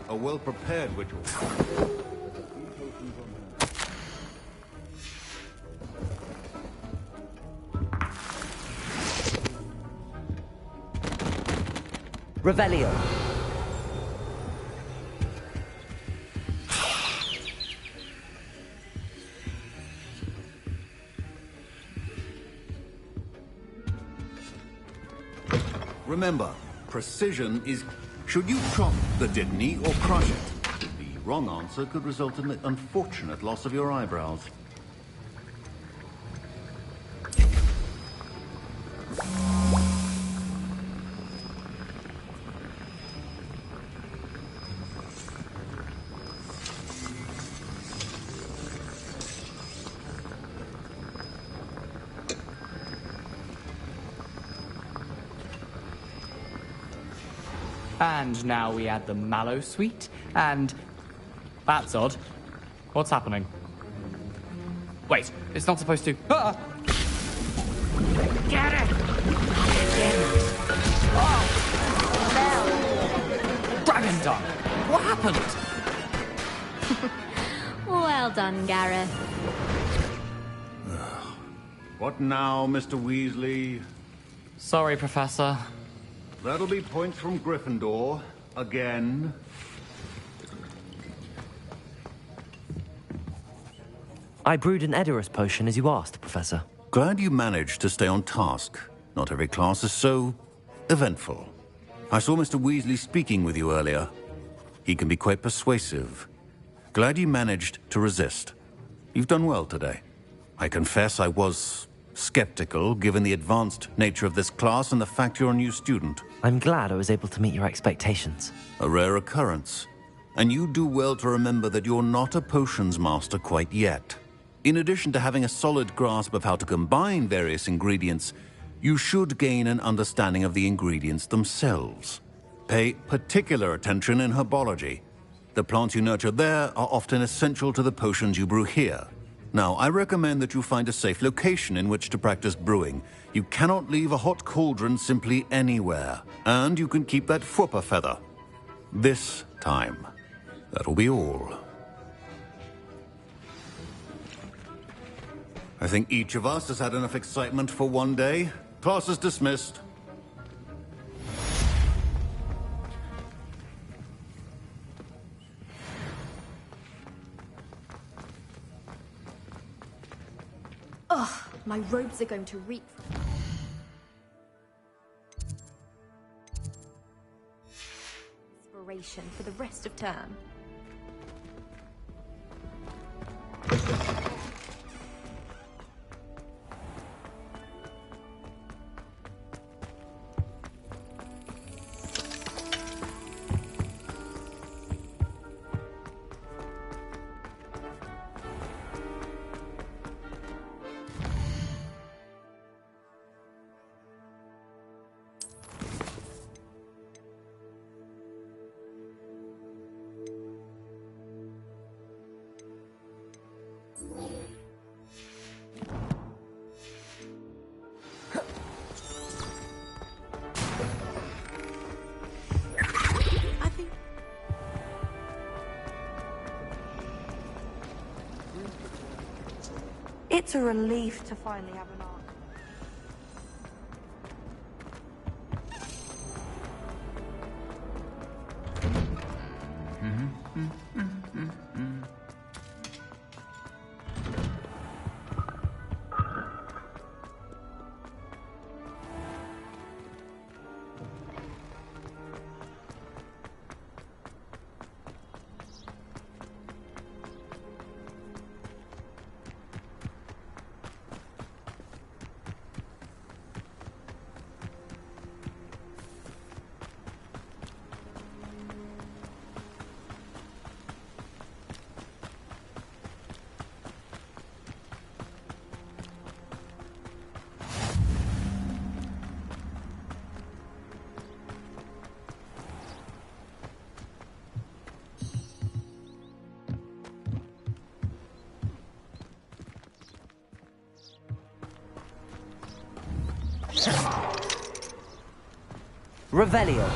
A well-prepared ritual. Revelio. Remember, precision is... Should you chop the Didney or crush it? The wrong answer could result in the unfortunate loss of your eyebrows. And now we add the mallow sweet, and... That's odd. What's happening? Wait, it's not supposed to... Ah! Get it! Dragon Dung! What happened? Well done, Gareth. What now, Mr. Weasley? Sorry, Professor. That'll be points from Gryffindor. Again. I brewed an Edurus potion as you asked, Professor. Glad you managed to stay on task. Not every class is so eventful. I saw Mr. Weasley speaking with you earlier. He can be quite persuasive. Glad you managed to resist. You've done well today. I confess I was skeptical, given the advanced nature of this class and the fact you're a new student. I'm glad I was able to meet your expectations. A rare occurrence. And you do well to remember that you're not a potions master quite yet. In addition to having a solid grasp of how to combine various ingredients, you should gain an understanding of the ingredients themselves. Pay particular attention in herbology. The plants you nurture there are often essential to the potions you brew here. Now, I recommend that you find a safe location in which to practice brewing. You cannot leave a hot cauldron simply anywhere. And you can keep that whooper feather. This time. That'll be all. I think each of us has had enough excitement for one day. Class is dismissed. Ugh, my robes are going to reek. Inspiration for the rest of term. It's a relief to finally have an arc. Revelio.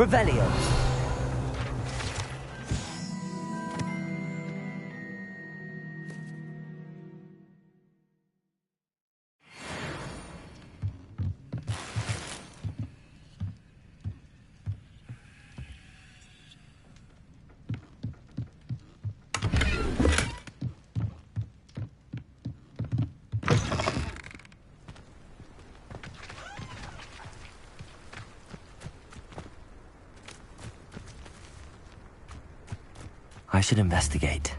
Revelio. I should investigate.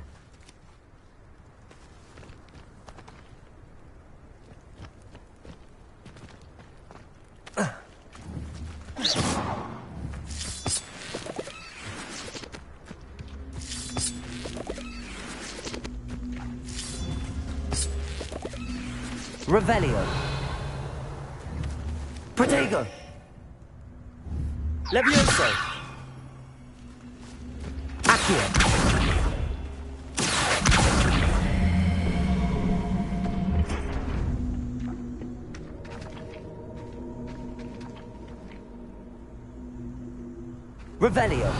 Revelio. Protego. Levioso. Accio. Revelio.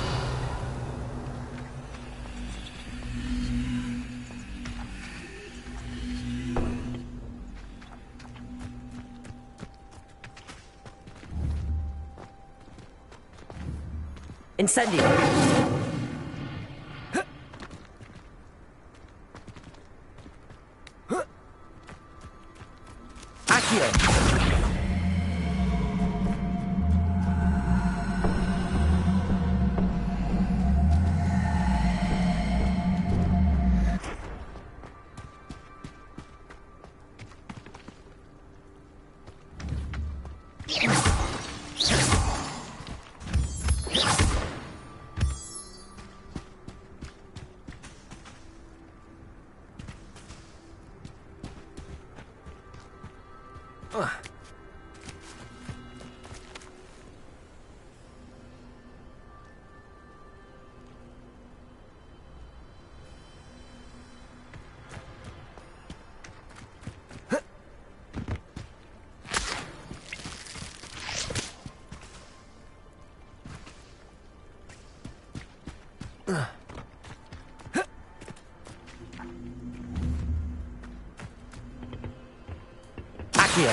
Incendio. Accio. Accio.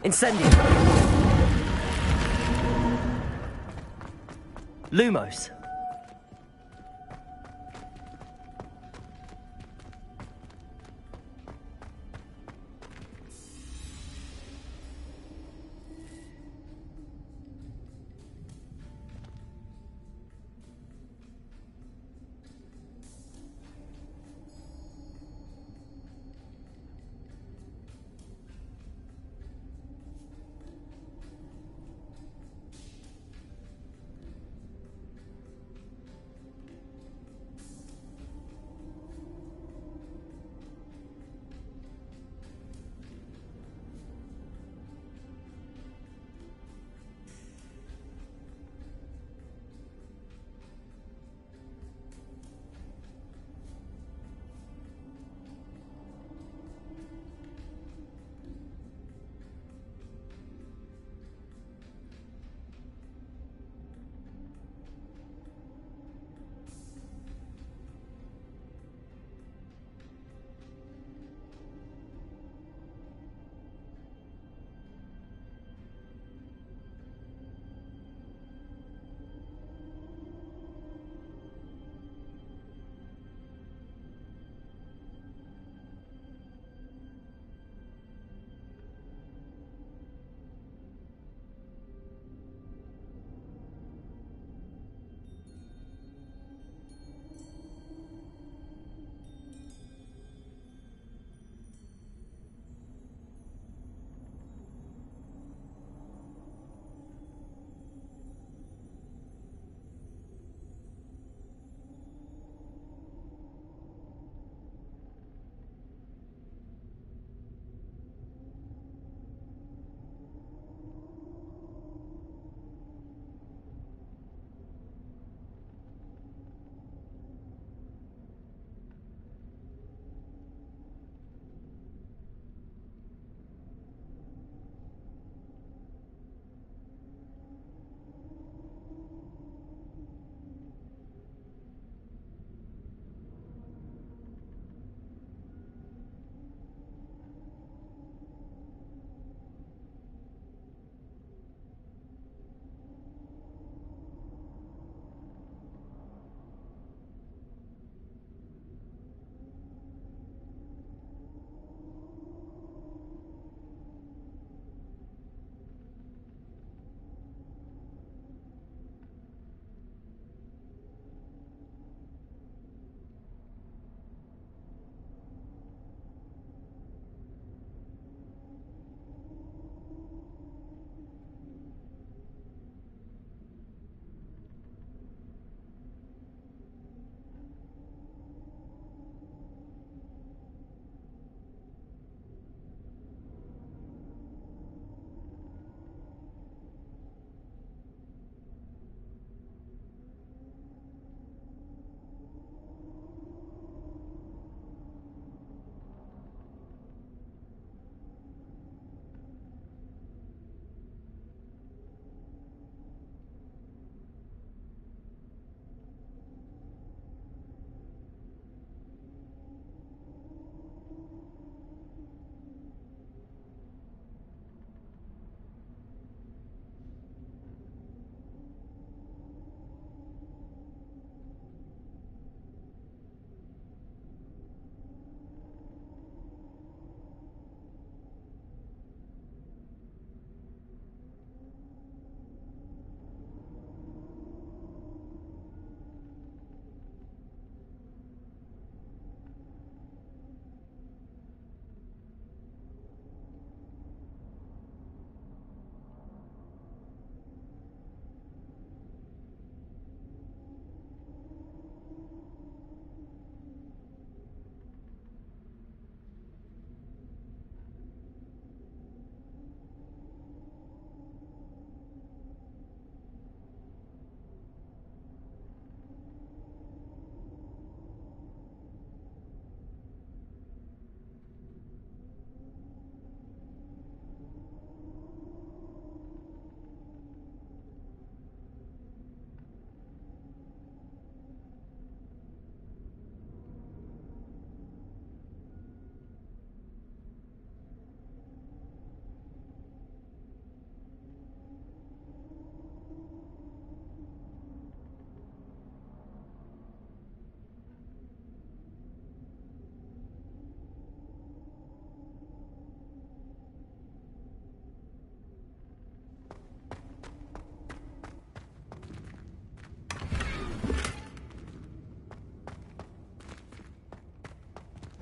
Incendio. Lumos.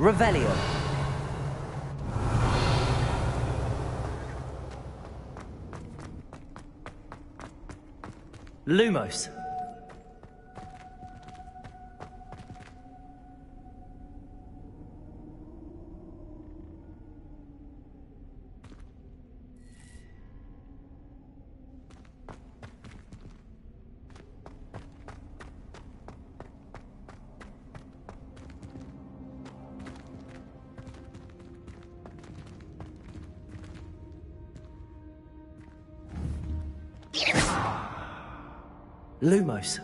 Revelio. Lumos. Lumos.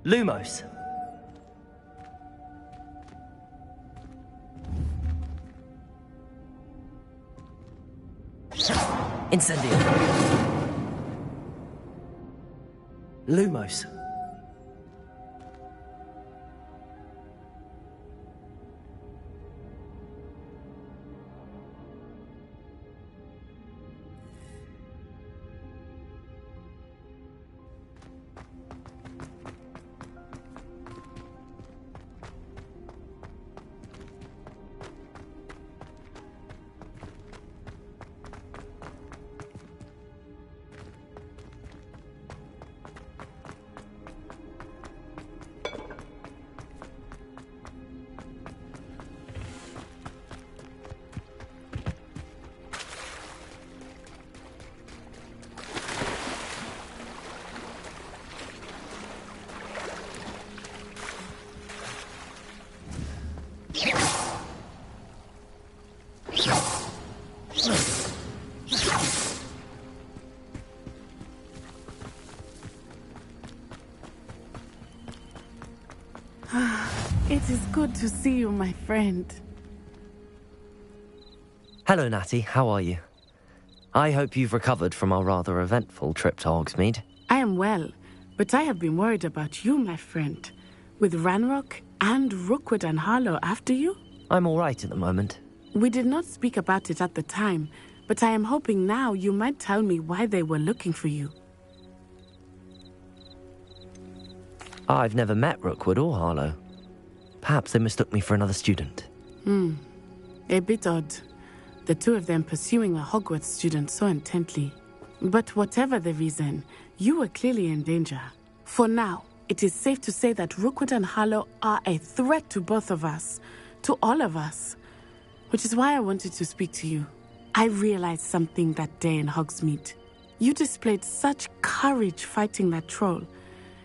Lumos. Incendio. Lumos. It is good to see you, my friend. Hello, Natty. How are you? I hope you've recovered from our rather eventful trip to Hogsmeade. I am well, but I have been worried about you, my friend. With Ranrock and Rookwood and Harlow after you? I'm all right at the moment. We did not speak about it at the time, but I am hoping now you might tell me why they were looking for you. I've never met Rookwood or Harlow. Perhaps they mistook me for another student. A bit odd. The two of them pursuing a Hogwarts student so intently. But whatever the reason, you were clearly in danger. For now, it is safe to say that Rookwood and Harlow are a threat to both of us. To all of us. Which is why I wanted to speak to you. I realized something that day in Hogsmeade. You displayed such courage fighting that troll.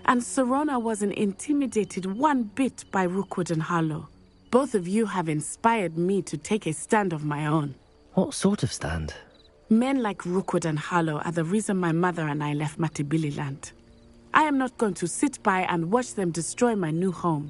And Serona wasn't intimidated one bit by Rookwood and Harlow. Both of you have inspired me to take a stand of my own. What sort of stand? Men like Rookwood and Harlow are the reason my mother and I left Matabili Land. I am not going to sit by and watch them destroy my new home.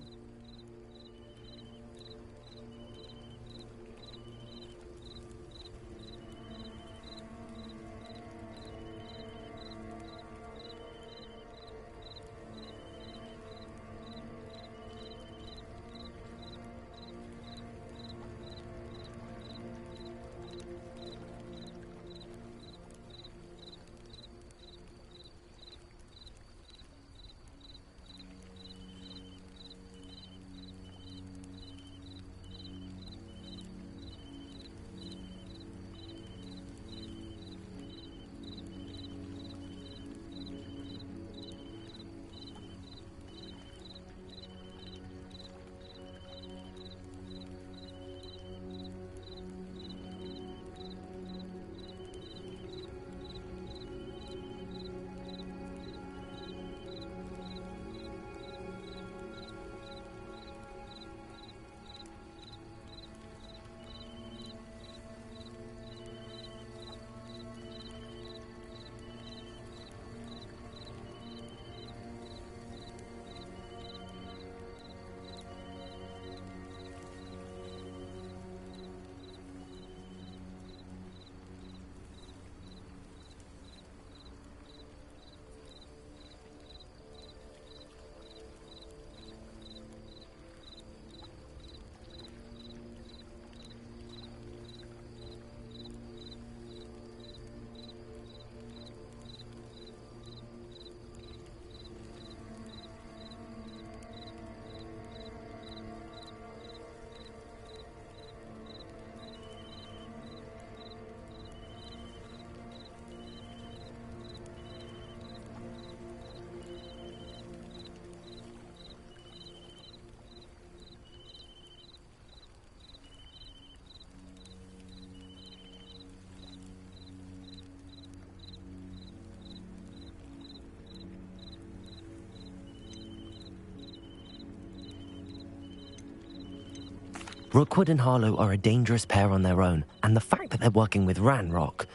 Rookwood and Harlow are a dangerous pair on their own, and the fact that they're working with Ranrock,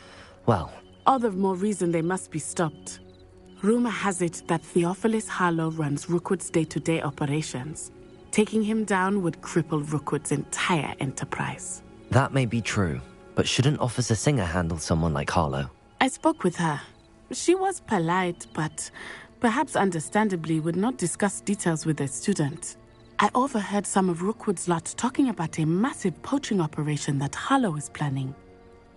well... All the more reason they must be stopped. Rumor has it that Theophilus Harlow runs Rookwood's day-to-day operations. Taking him down would cripple Rookwood's entire enterprise. That may be true, but shouldn't Officer Singer handle someone like Harlow? I spoke with her. She was polite, but perhaps understandably would not discuss details with a student. I overheard some of Rookwood's lot talking about a massive poaching operation that Harlow is planning.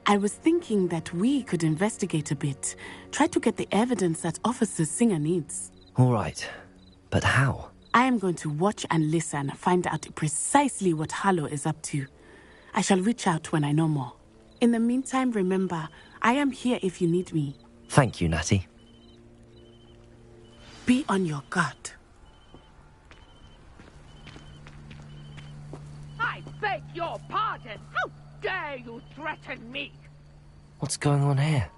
I was thinking that we could investigate a bit, try to get the evidence that Officer Singer needs. All right, but how? I am going to watch and listen, find out precisely what Harlow is up to. I shall reach out when I know more. In the meantime, remember, I am here if you need me. Thank you, Natty. Be on your guard. I beg your pardon! How dare you threaten me? What's going on here?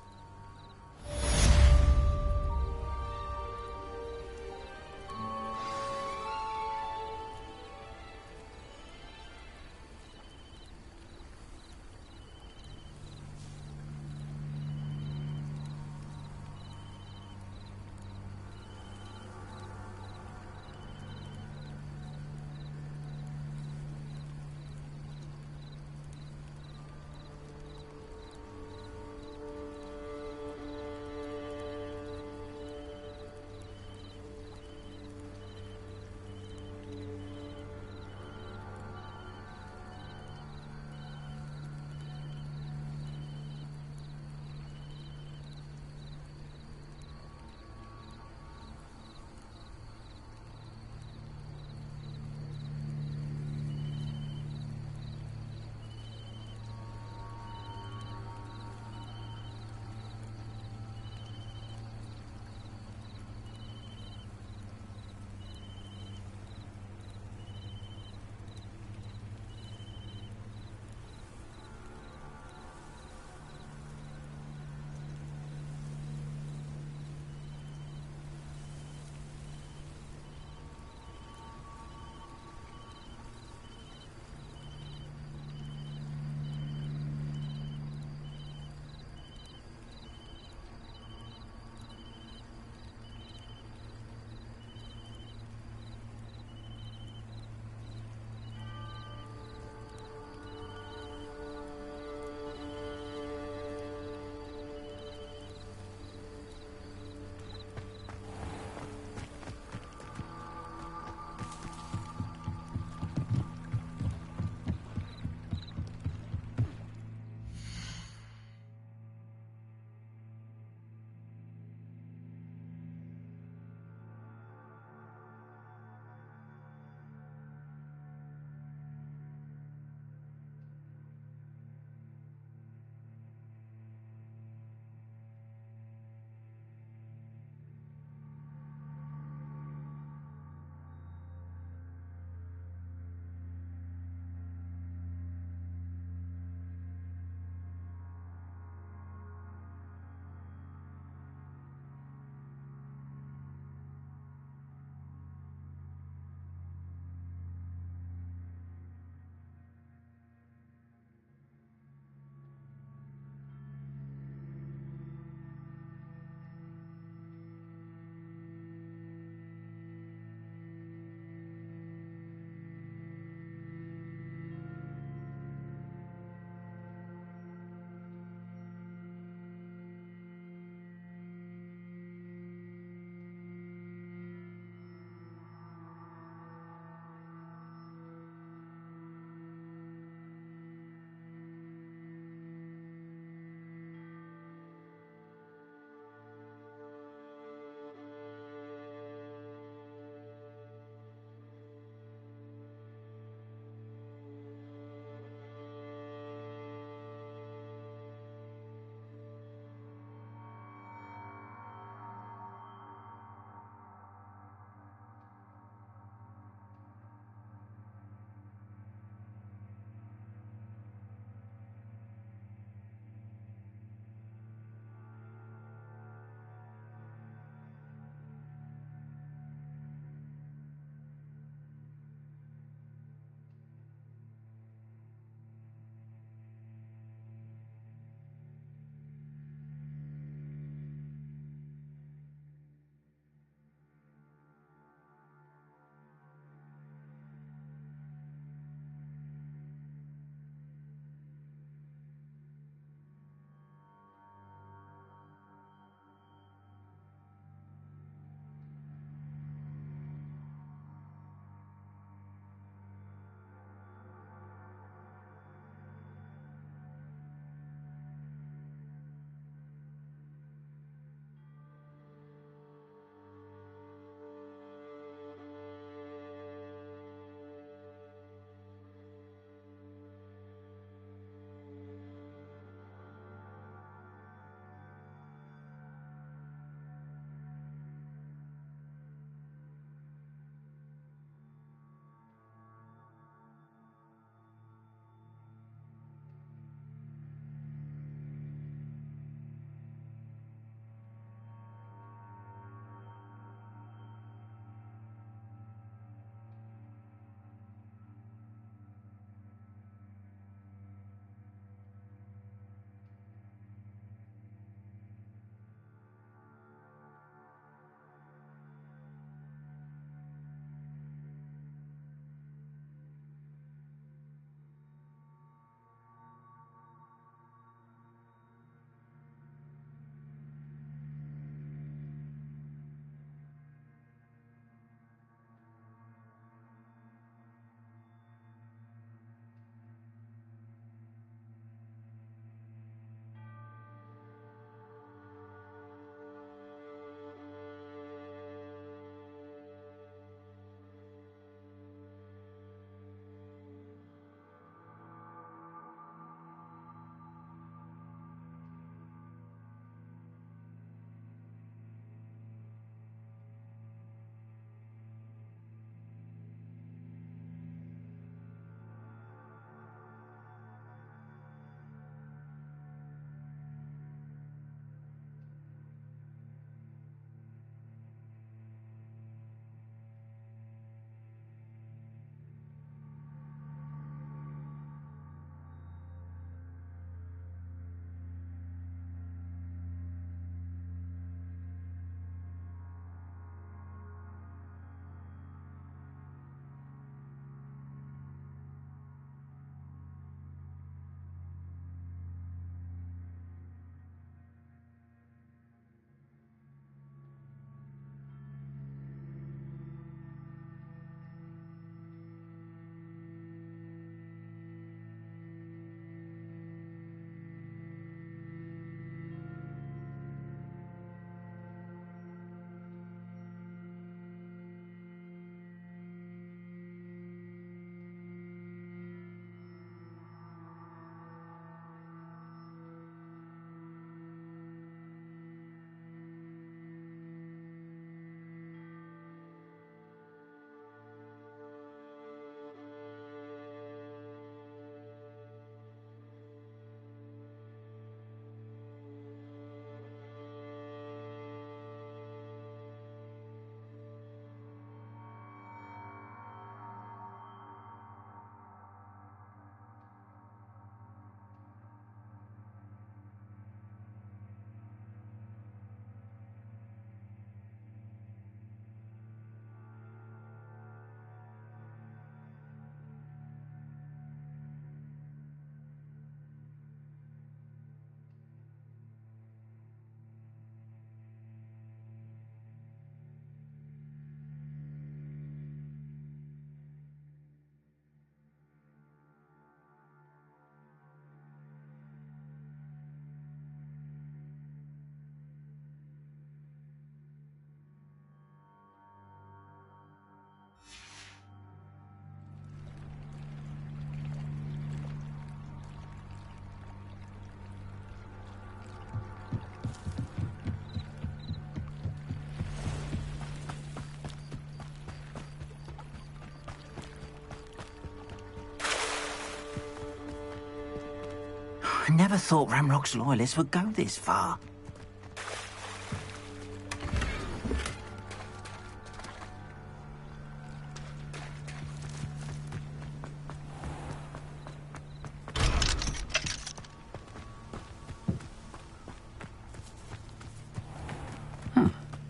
never thought Ranrock's loyalists would go this far.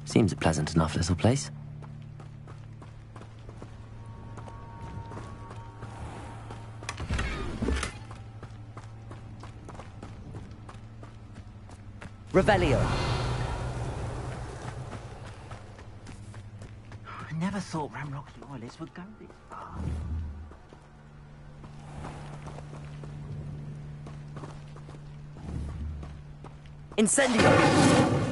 Seems a pleasant enough little place. Revelio. I never thought Ranrock's loyalists would go this far. Incendio!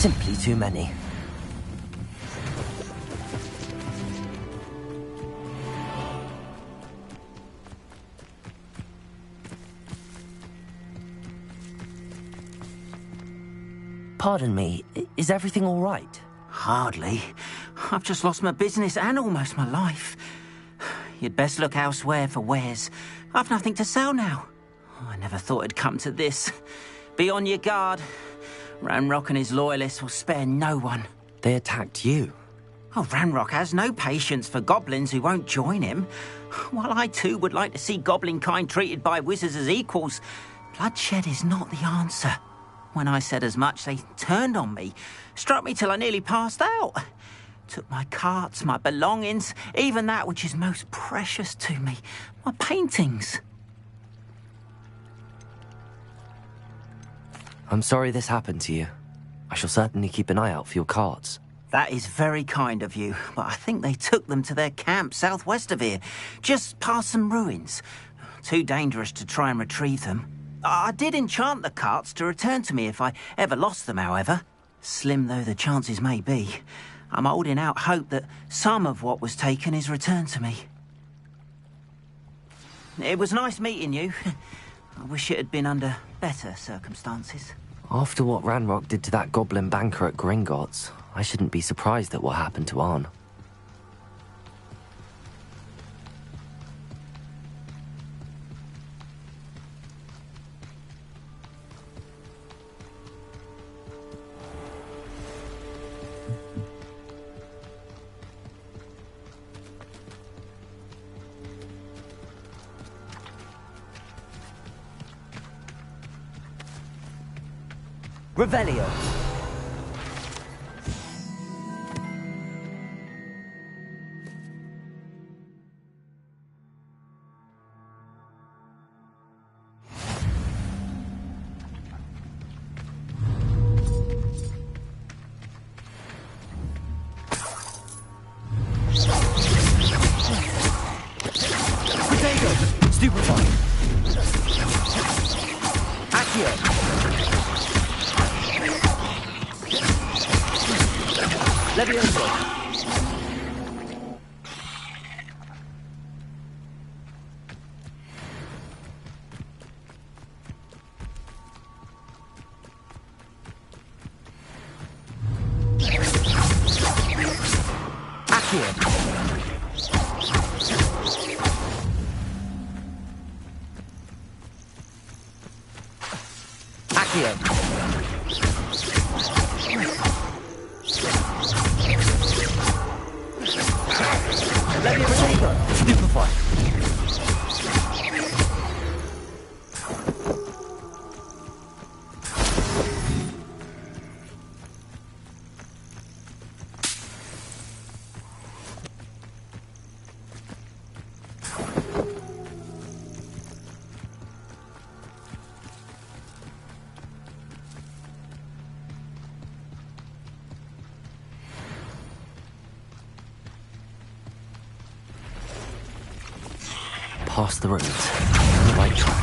Simply too many. Pardon me, is everything all right? Hardly. I've just lost my business and almost my life. You'd best look elsewhere for wares. I've nothing to sell now. I never thought it'd come to this. Be on your guard. Ranrock and his loyalists will spare no one. They attacked you? Oh, Ranrock has no patience for goblins who won't join him. While I too would like to see goblin kind treated by wizards as equals, bloodshed is not the answer. When I said as much, they turned on me, struck me till I nearly passed out. Took my carts, my belongings, even that which is most precious to me, my paintings. I'm sorry this happened to you. I shall certainly keep an eye out for your carts. That is very kind of you, but I think they took them to their camp southwest of here, just past some ruins. Too dangerous to try and retrieve them. I did enchant the carts to return to me if I ever lost them, however. Slim though the chances may be, I'm holding out hope that some of what was taken is returned to me. It was nice meeting you. I wish it had been under better circumstances. After what Ranrock did to that goblin banker at Gringotts, I shouldn't be surprised at what happened to Arn. Revelio. Stupefy. Accio. Accio. Leviosator. Stupefy. Past the roads, on the right track.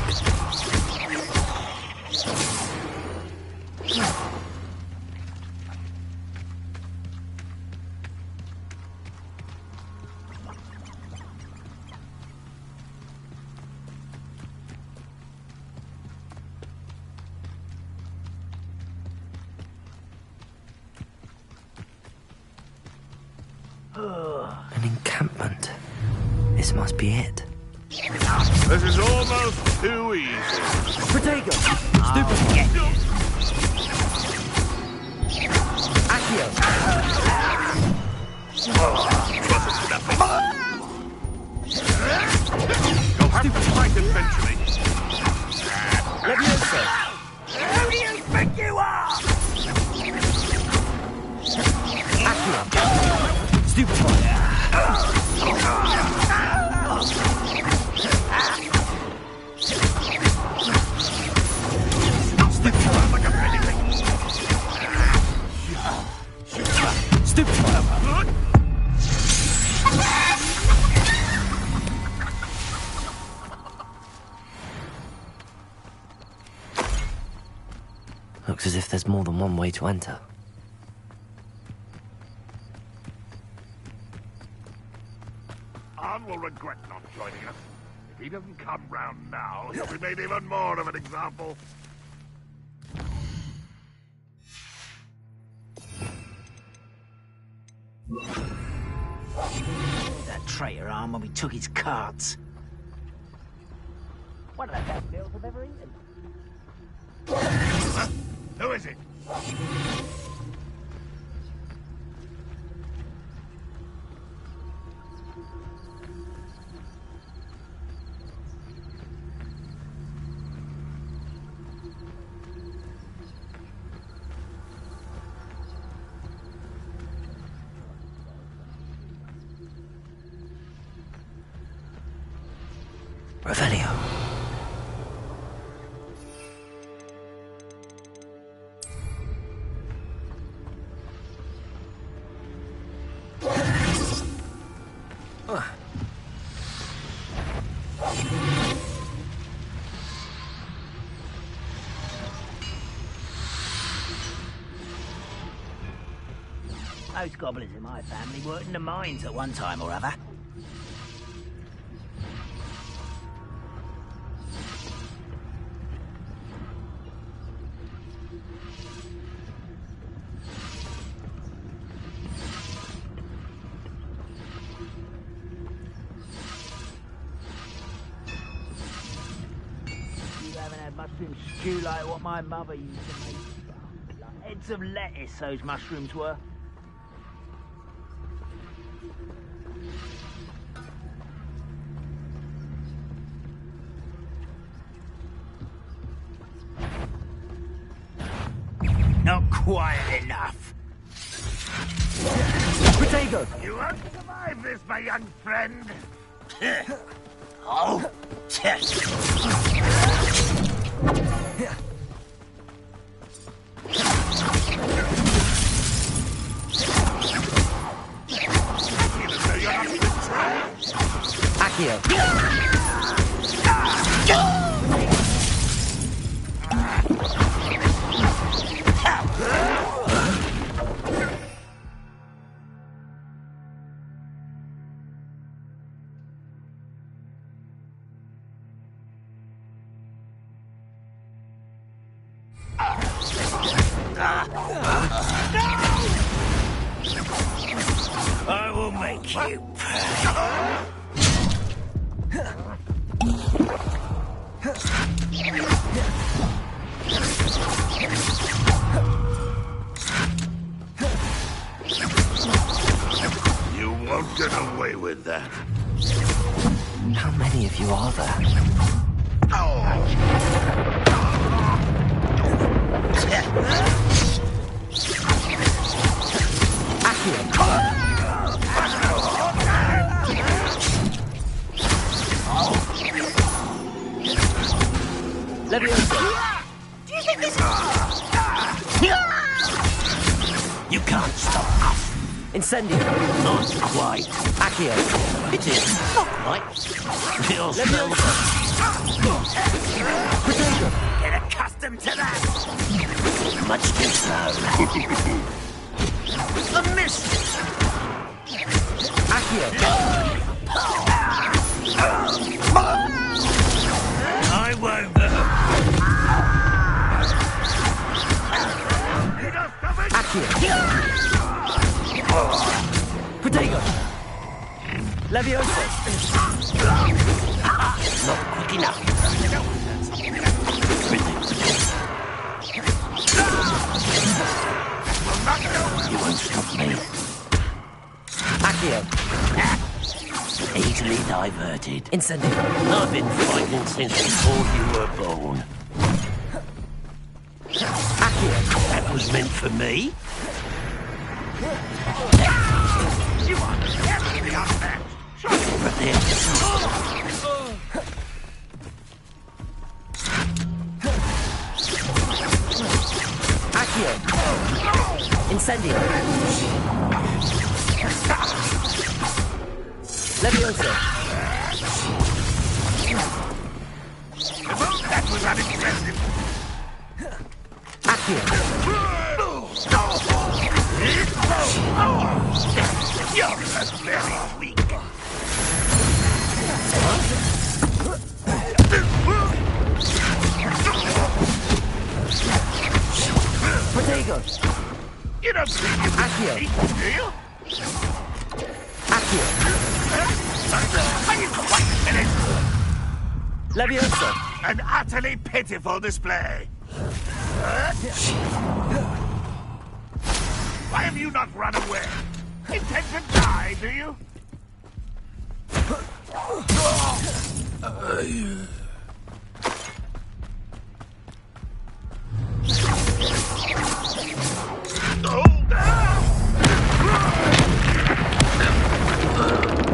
An encampment. This must be it. This is almost too easy. Protego! Stupefy! Accio! You'll have to fight eventually. Leviosa! Who do you think you are? Accio! Stupefy! Looks as if there's more than one way to enter. Arn will regret not joining us. If he doesn't come round now, he'll be made even more of an example. That traitor Arn when we took his carts. One of the best meals I've ever eaten. Huh? Who is it? Revelio. Most goblins in my family worked in the mines at one time or other. You haven't had mushroom stew like what my mother used to make. Like heads of lettuce, those mushrooms were. Not quite enough. Protego! You won't survive this, my young friend. Oh, test. Accio! I will make you pay. You won't get away with that. How many of you are there? Do you think this You can't stop us. Incendio. Not quite. Accio. It is. Not quite. You'll still... Get accustomed to that. Much too slow. A miss. Accio. I won't. Accio. Protego. Levioso. Not quick enough. You won't stop me. Accio. Easily diverted. Incendio. I've been fighting since before you were born. Accio. That was meant for me. You are terribly unmatched. But then... Accio. Incendio. Levioso. That was unimpressive. Accio. You're very weak. Protego. You don't think you Accio. do you? Accio. Are you quite finished? Levioso. An utterly pitiful display. Why have you not run away? Intend to die, do you?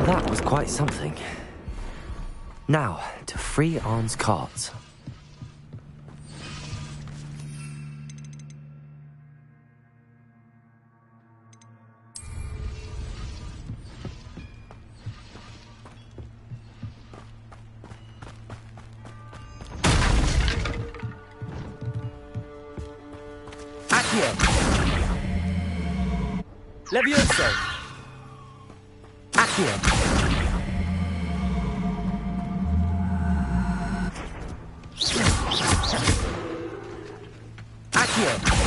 That was quite something. Now, to free Arn's cards. Accio. Levioso. Accio. Accio.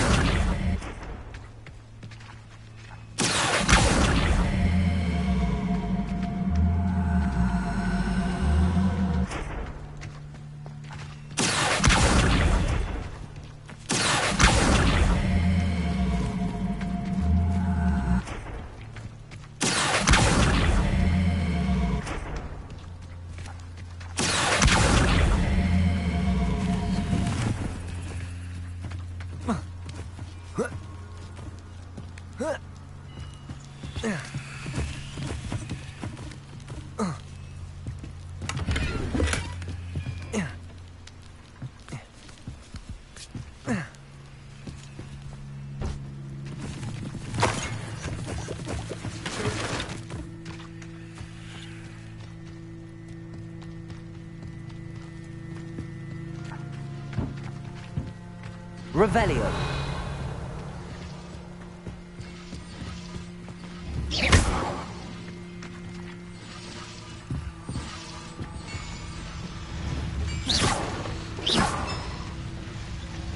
Revelio.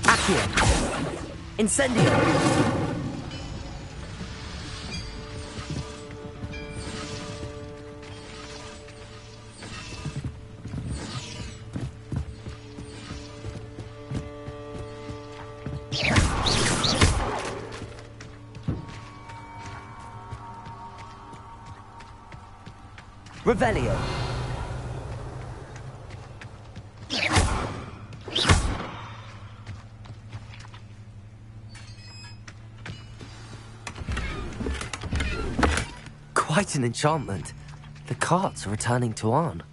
Accio. Incendio. Revelio. Quite an enchantment. The carts are returning to Arn.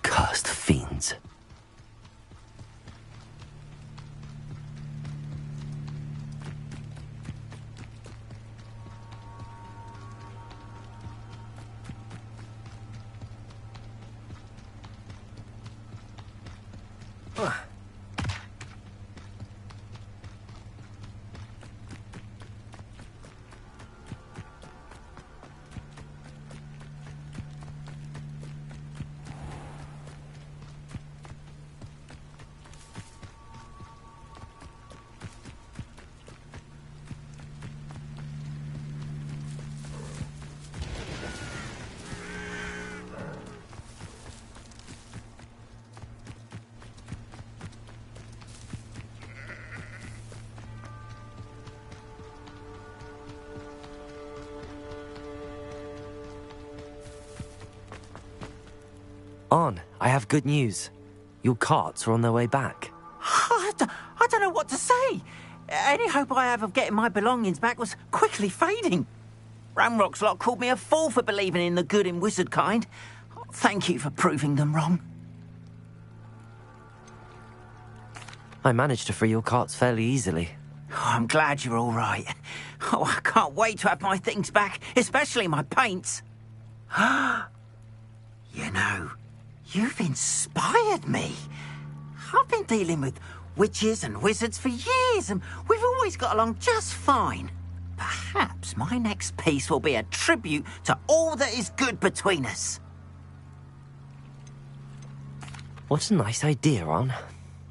Cursed fiends. Arn, I have good news. Your carts are on their way back. I don't know what to say. Any hope I have of getting my belongings back was quickly fading. Ranrock's lot called me a fool for believing in the good in wizard kind. Thank you for proving them wrong. I managed to free your carts fairly easily. Oh, I'm glad you're all right. Oh, I can't wait to have my things back, especially my paints. You know, you've inspired me. I've been dealing with witches and wizards for years, and we've always got along just fine. Perhaps my next piece will be a tribute to all that is good between us. What a nice idea, Arn.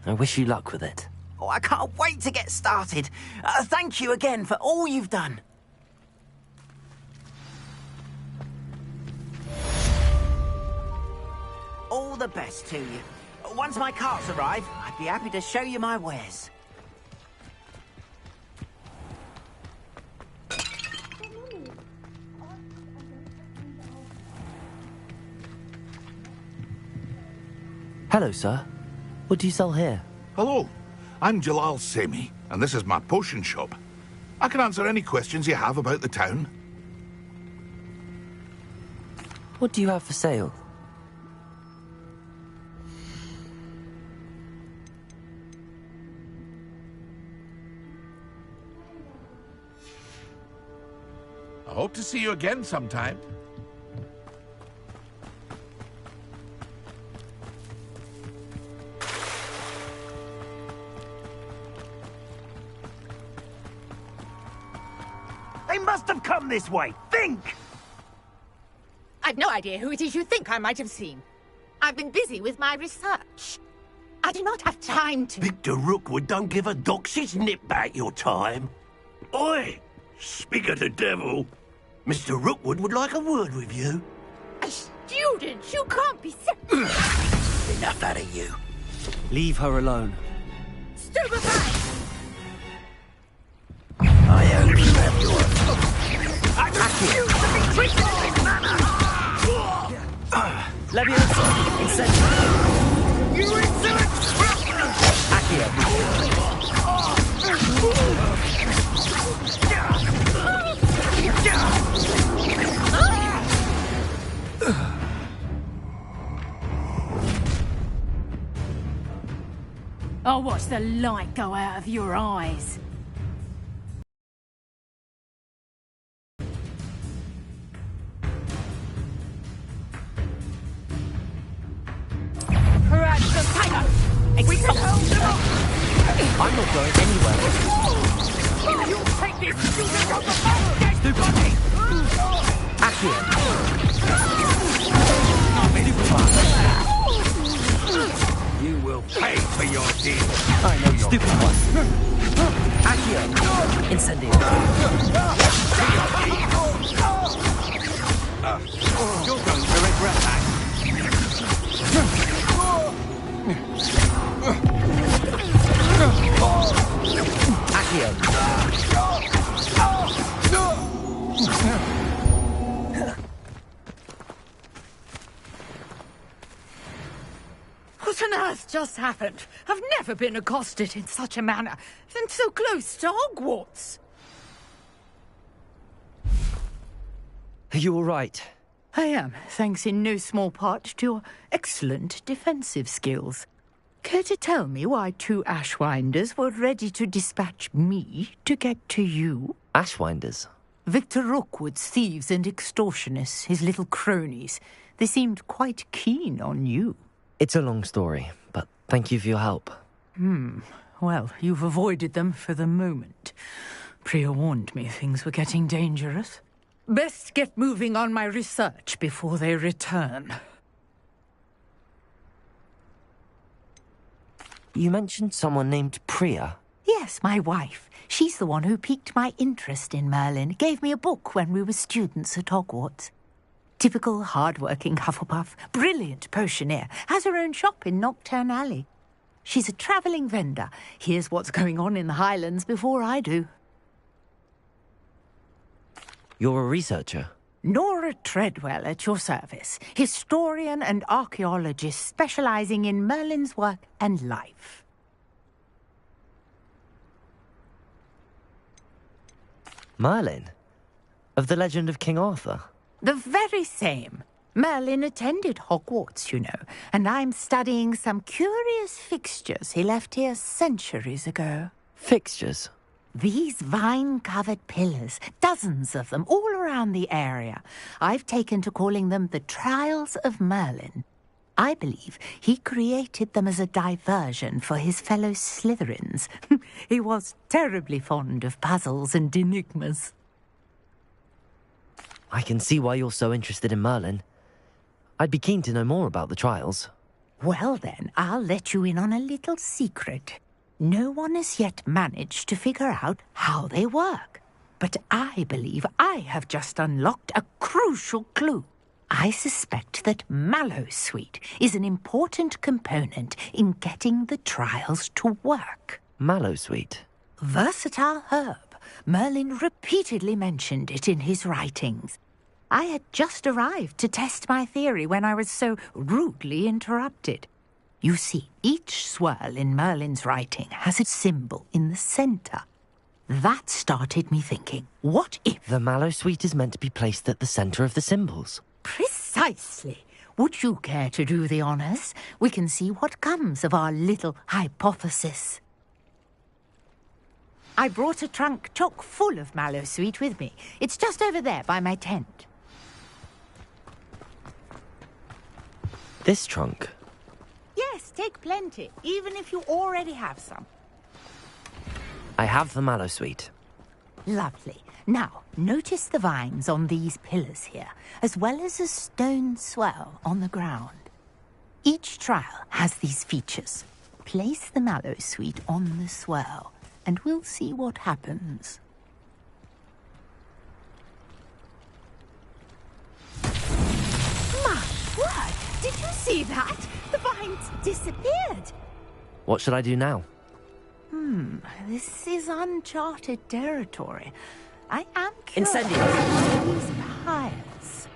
I wish you luck with it. Oh, I can't wait to get started. Thank you again for all you've done. All the best to you. Once my carts arrive, I'd be happy to show you my wares. Hello, sir. What do you sell here? Hello, I'm Jalal Semi, and this is my potion shop. I can answer any questions you have about the town. What do you have for sale? I hope to see you again sometime. They must have come this way. Think! I've no idea who it is you think I might have seen. I've been busy with my research. I do not have time to... Victor Rookwood don't give a dox's nip back your time. Oi! Speak of the devil. Mr. Rookwood would like a word with you. A student? You can't be... Enough out of you. Leave her alone. Stupefy! I hope you have your... I refuse to be treated in this manner! Leviosa! Incendiary! You insolent I'll watch the light go out of your eyes. Crash the tiger! We can hold them up! I'm not going anywhere. You take this student from the dead body! Accio! You will pay for your deed. I know you're stupid one. Accio! Incendio! You're going to regret that. Accio! What on earth just happened? I've never been accosted in such a manner, and so close to Hogwarts. Are you all right? I am, thanks in no small part to your excellent defensive skills. Care to tell me why 2 Ashwinders were ready to dispatch me to get to you? Ashwinders? Victor Rookwood's thieves and extortionists, his little cronies. They seemed quite keen on you. It's a long story, but thank you for your help. Well, you've avoided them for the moment. Priya warned me things were getting dangerous. Best get moving on my research before they return. You mentioned someone named Priya. Yes, my wife. She's the one who piqued my interest in Merlin. Gave me a book when we were students at Hogwarts. Typical hard-working Hufflepuff, brilliant potioneer, has her own shop in Knockturn Alley. She's a travelling vendor. Hears what's going on in the Highlands before I do. You're a researcher? Nora Treadwell at your service, historian and archaeologist specialising in Merlin's work and life. Merlin? Of the legend of King Arthur? The very same. Merlin attended Hogwarts, you know, and I'm studying some curious fixtures he left here centuries ago. Fixtures? These vine-covered pillars, dozens of them, all around the area. I've taken to calling them the Trials of Merlin. I believe he created them as a diversion for his fellow Slytherins. He was terribly fond of puzzles and enigmas. I can see why you're so interested in Merlin. I'd be keen to know more about the trials. Well then, I'll let you in on a little secret. No one has yet managed to figure out how they work. But I believe I have just unlocked a crucial clue. I suspect that Mallowsweet is an important component in getting the trials to work. Mallowsweet? Versatile herb. Merlin repeatedly mentioned it in his writings. I had just arrived to test my theory when I was so rudely interrupted. You see, each swirl in Merlin's writing has a symbol in the centre. That started me thinking, what if... The Mallowsweet is meant to be placed at the centre of the symbols. Precisely. Would you care to do the honours? We can see what comes of our little hypothesis. I brought a trunk chock full of Mallowsweet with me. It's just over there by my tent. This trunk? Yes, take plenty, even if you already have some. I have the Mallowsweet. Lovely. Now, notice the vines on these pillars here, as well as a stone swell on the ground. Each trial has these features. Place the Mallowsweet on the swell, and we'll see what happens. My word! Did you see that? The vines disappeared. What should I do now? This is uncharted territory. I am curious Incendio! about these piles.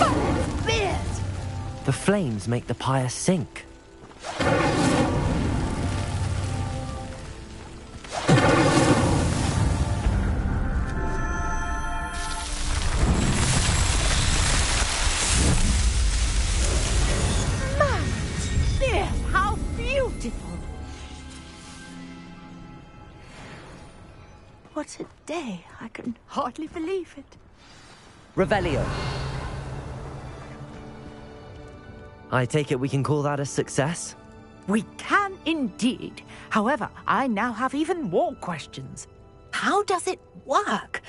Oh, beard! The flames make the pyre sink. day. I can hardly believe it. Revelio. I take it we can call that a success? We can indeed. However, I now have even more questions. How does it work?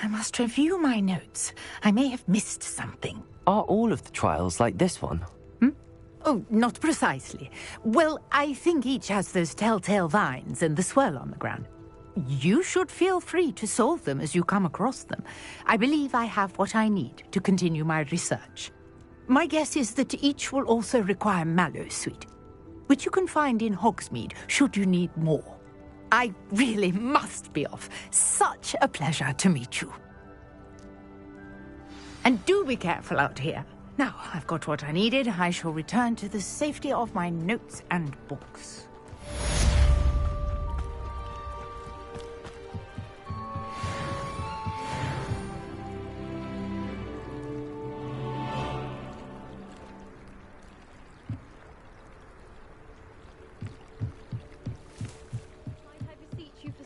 I must review my notes. I may have missed something. Are all of the trials like this one? Oh, not precisely. Well, I think each has those telltale vines and the swirl on the ground. You should feel free to solve them as you come across them. I believe I have what I need to continue my research. My guess is that each will also require mallow sweet, which you can find in Hogsmeade should you need more. I really must be off. Such a pleasure to meet you. And do be careful out here. Now, I've got what I needed. I shall return to the safety of my notes and books.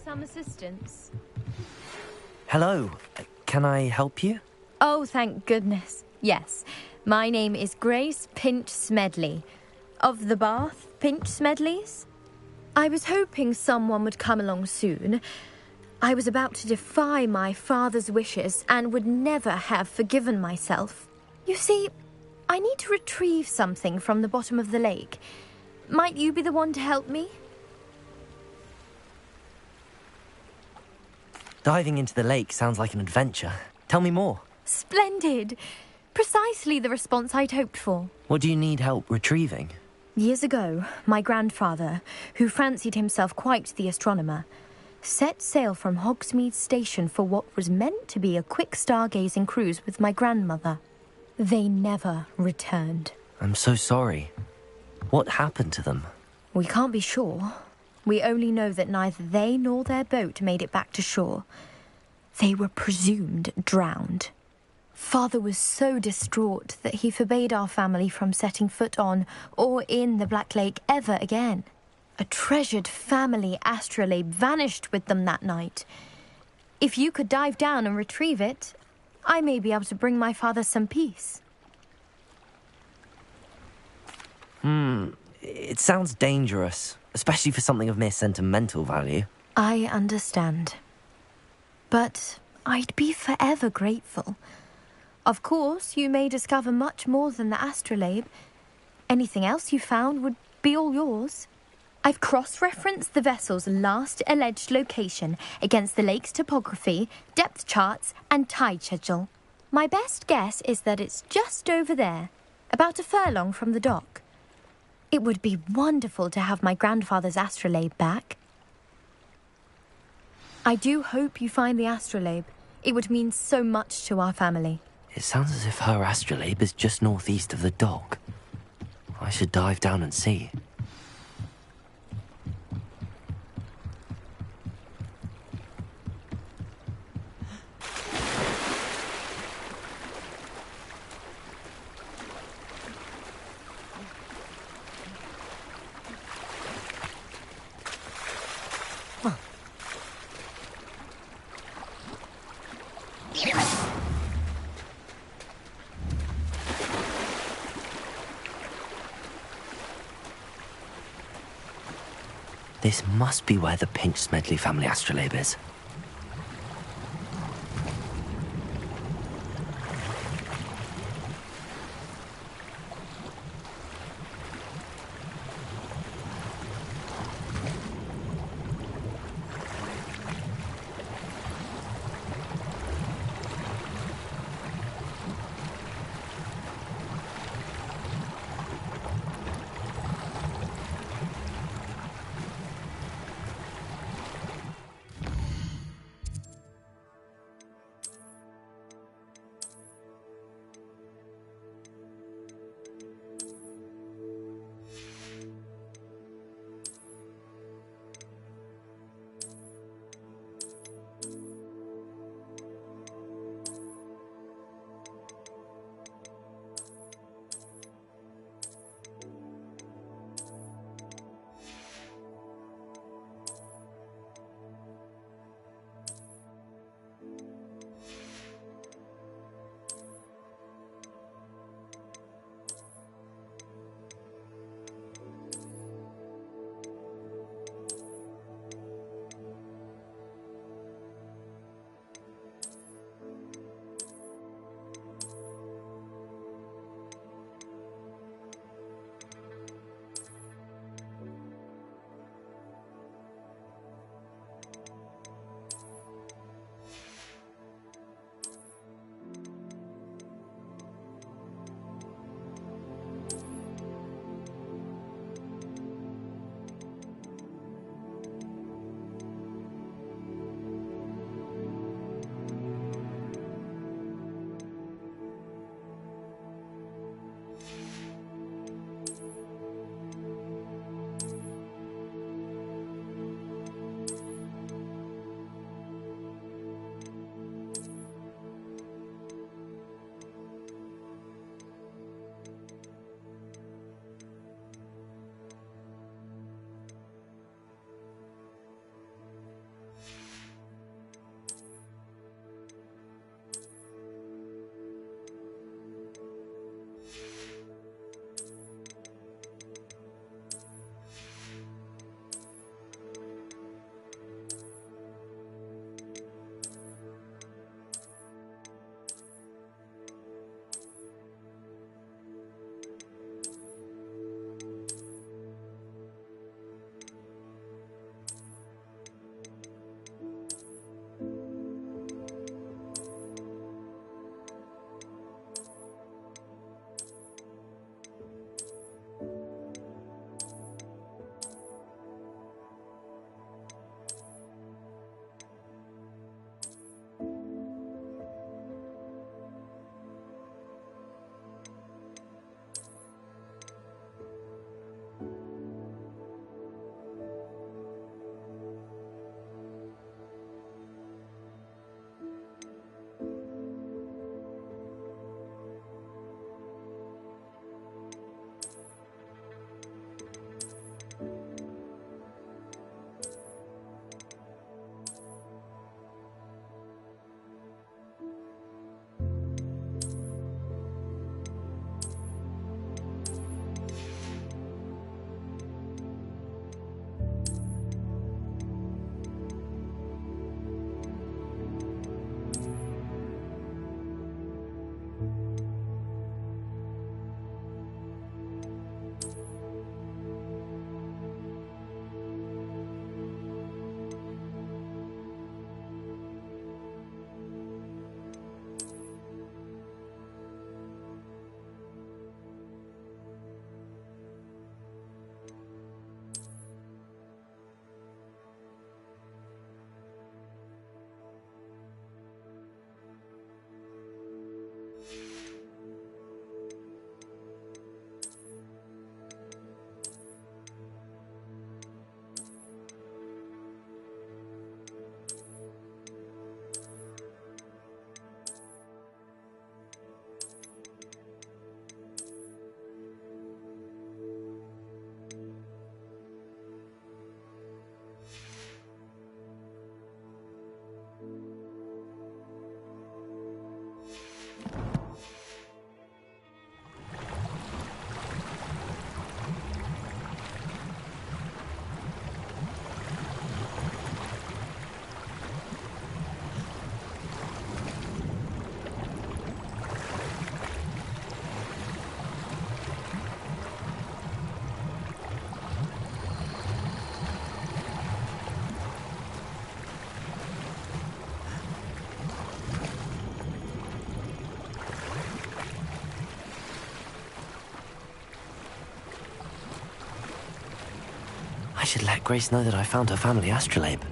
Some assistance. Hello. Can I help you? Oh, thank goodness. Yes. My name is Grace Pinch Smedley. Of the Bath Pinch Smedleys. I was hoping someone would come along soon. I was about to defy my father's wishes and would never have forgiven myself. You see, I need to retrieve something from the bottom of the lake. Might you be the one to help me? Diving into the lake sounds like an adventure. Tell me more. Splendid. Precisely the response I'd hoped for. What do you need help retrieving? Years ago, my grandfather, who fancied himself quite the astronomer, set sail from Hogsmeade Station for what was meant to be a quick stargazing cruise with my grandmother. They never returned. I'm so sorry. What happened to them? We can't be sure. We only know that neither they nor their boat made it back to shore. They were presumed drowned. Father was so distraught that he forbade our family from setting foot on or in the Black Lake ever again. A treasured family astrolabe vanished with them that night. If you could dive down and retrieve it, I may be able to bring my father some peace. It sounds dangerous, especially for something of mere sentimental value. I understand. But I'd be forever grateful. Of course, you may discover much more than the astrolabe. Anything else you found would be all yours. I've cross-referenced the vessel's last alleged location against the lake's topography, depth charts, and tide schedule. My best guess is that it's just over there, about a furlong from the dock. It would be wonderful to have my grandfather's astrolabe back. I do hope you find the astrolabe. It would mean so much to our family. It sounds as if her astrolabe is just northeast of the dock. I should dive down and see. This must be where the Pinch Smedley family astrolabe is. I should let Grace know that I found her family astrolabe.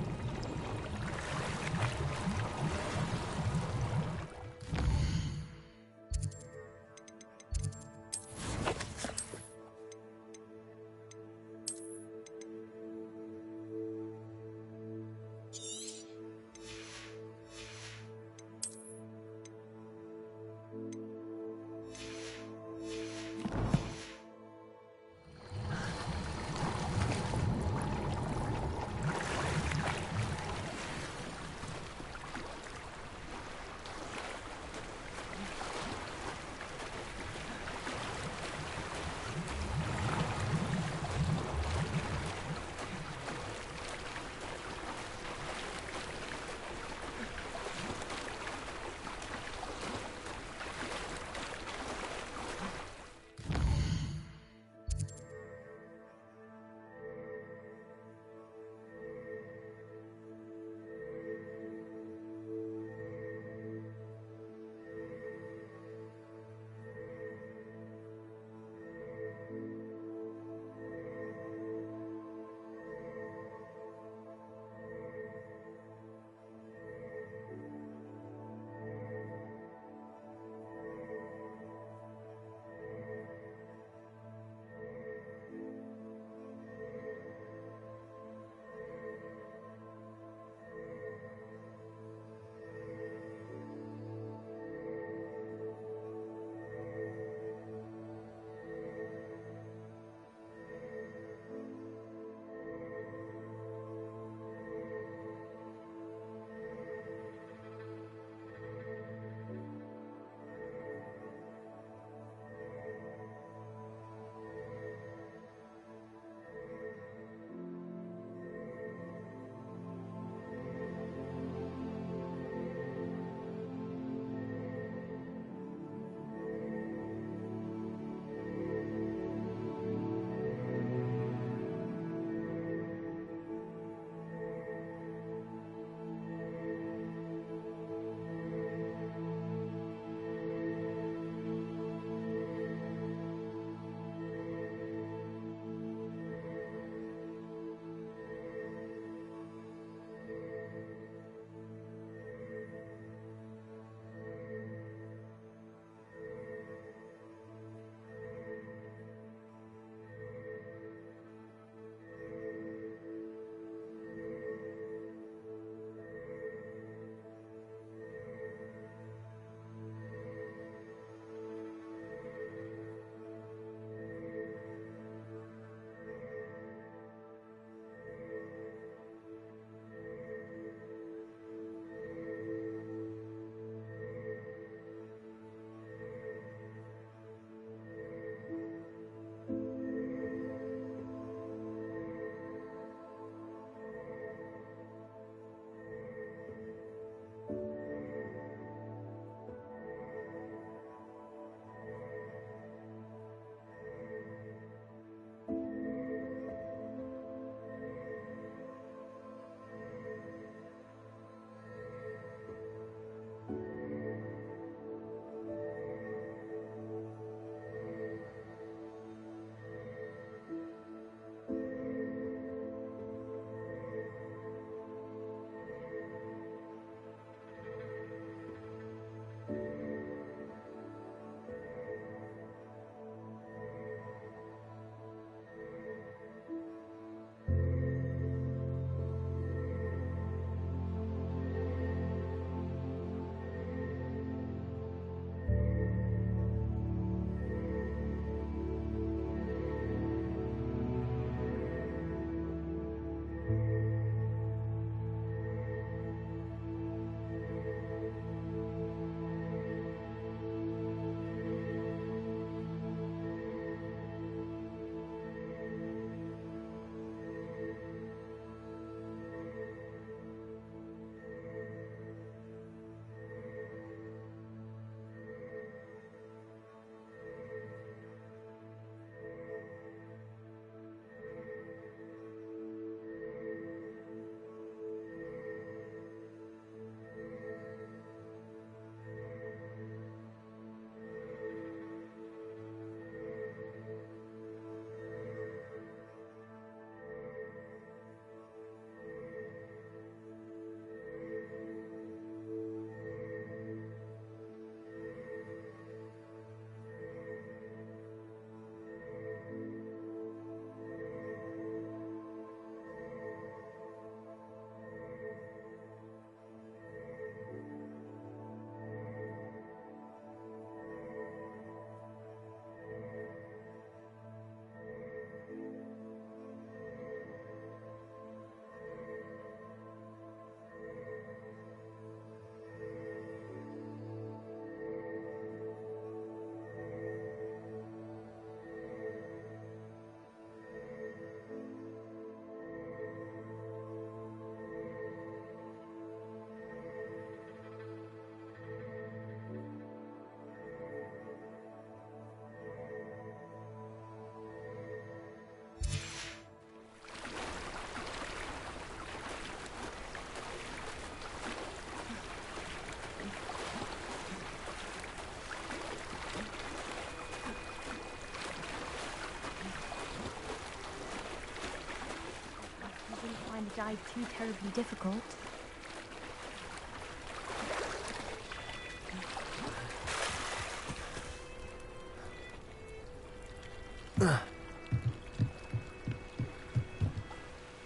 the dive too terribly difficult.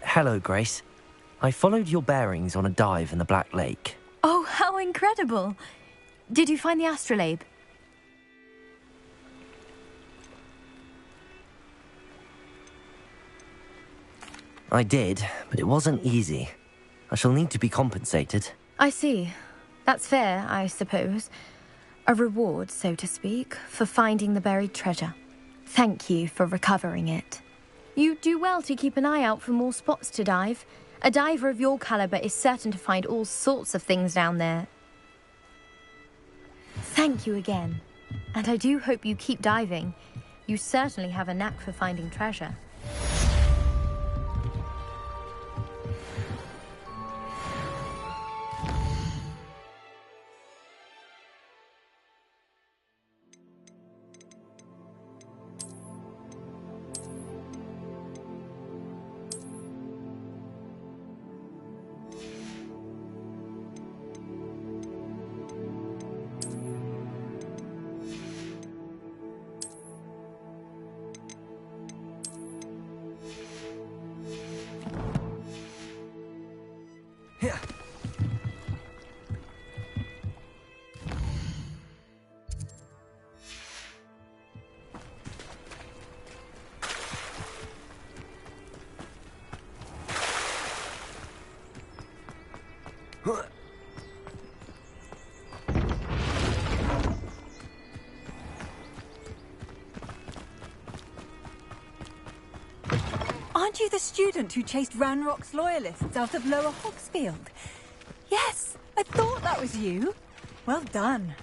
Hello, Grace. I followed your bearings on a dive in the Black Lake. Oh, how incredible! Did you find the astrolabe? I did, but it wasn't easy. I shall need to be compensated. I see. That's fair, I suppose. A reward, so to speak, for finding the buried treasure. Thank you for recovering it. You do well to keep an eye out for more spots to dive. A diver of your caliber is certain to find all sorts of things down there. Thank you again. And I do hope you keep diving. You certainly have a knack for finding treasure. Aren't you the student who chased Ranrock's loyalists out of Lower Hogsfield? Yes, I thought that was you. Well done.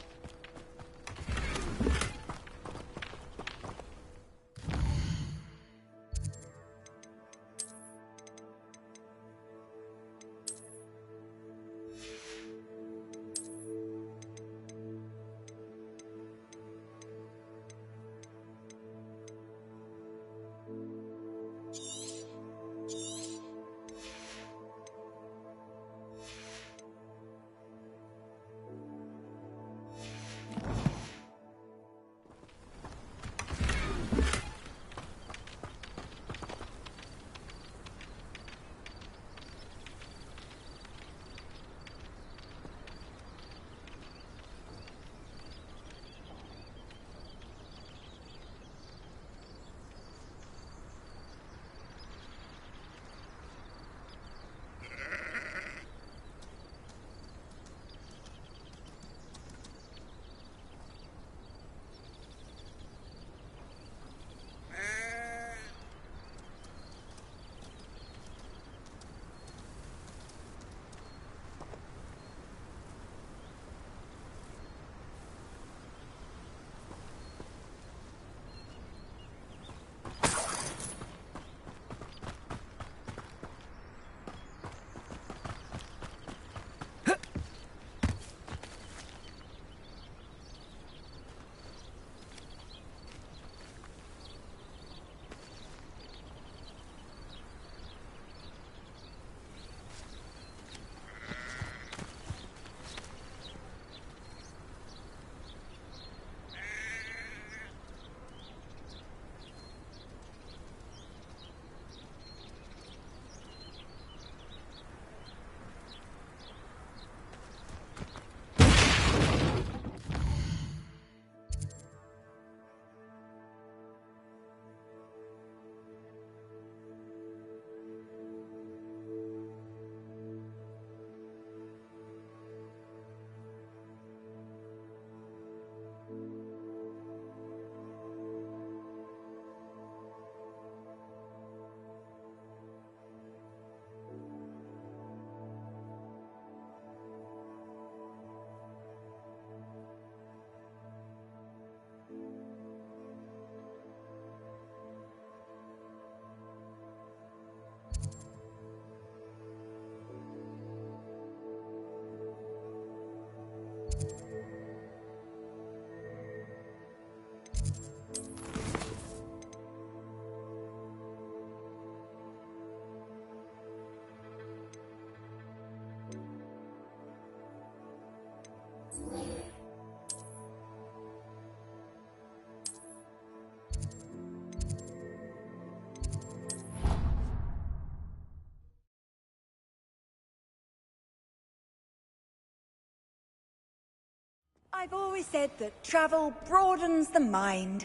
I've always said that travel broadens the mind.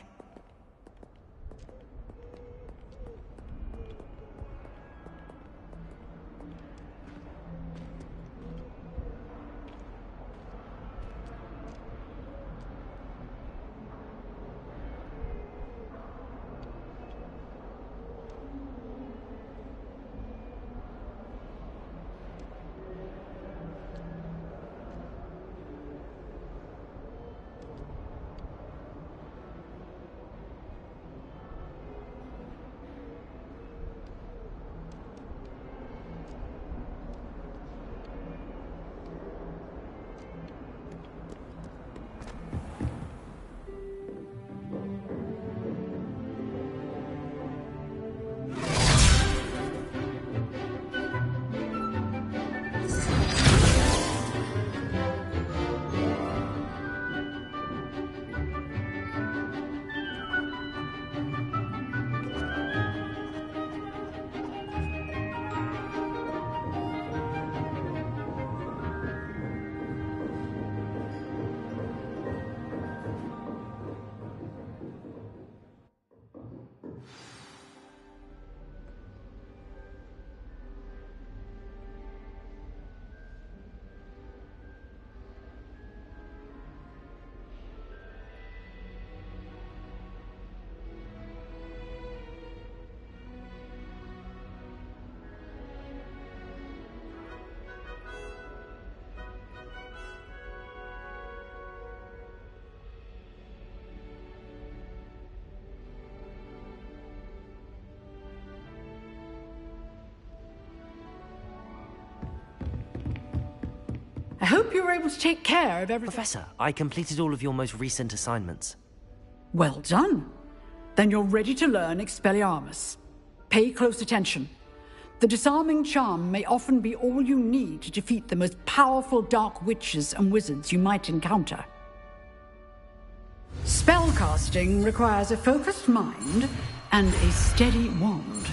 I hope you were able to take care of everything. Professor, I completed all of your most recent assignments. Well done. Then you're ready to learn Expelliarmus. Pay close attention. The disarming charm may often be all you need to defeat the most powerful dark witches and wizards you might encounter. Spellcasting requires a focused mind and a steady wand.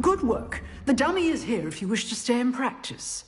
Good work. The dummy is here if you wish to stay and practice.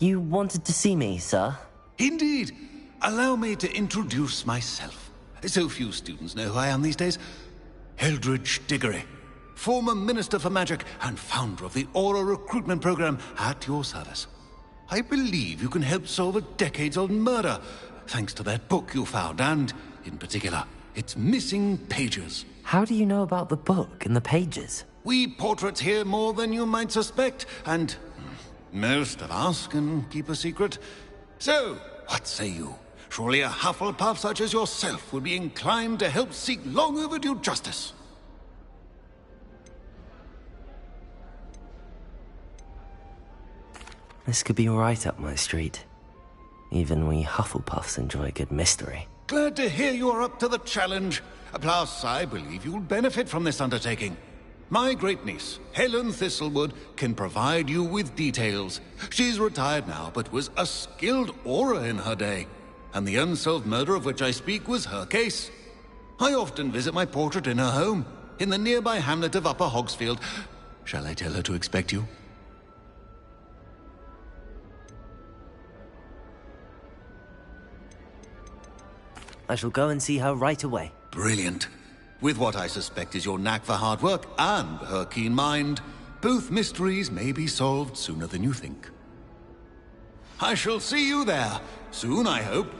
You wanted to see me, sir? Indeed. Allow me to introduce myself. So few students know who I am these days. Eldridge Diggory, former Minister for Magic and founder of the Aura Recruitment Program, at your service. I believe you can help solve a decades-old murder, thanks to that book you found, and, in particular, its missing pages. How do you know about the book and the pages? We portraits hear more than you might suspect, and most of us can keep a secret. So, what say you? Surely a Hufflepuff such as yourself would be inclined to help seek long overdue justice. This could be right up my street. Even we Hufflepuffs enjoy a good mystery. Glad to hear you are up to the challenge. Plus, I believe you'll benefit from this undertaking. My great-niece, Helen Thistlewood, can provide you with details. She's retired now, but was a skilled aura in her day. And the unsolved murder of which I speak was her case. I often visit my portrait in her home, in the nearby hamlet of Upper Hogsfield. Shall I tell her to expect you? I shall go and see her right away. Brilliant. With what I suspect is your knack for hard work and her keen mind, both mysteries may be solved sooner than you think. I shall see you there, soon I hope.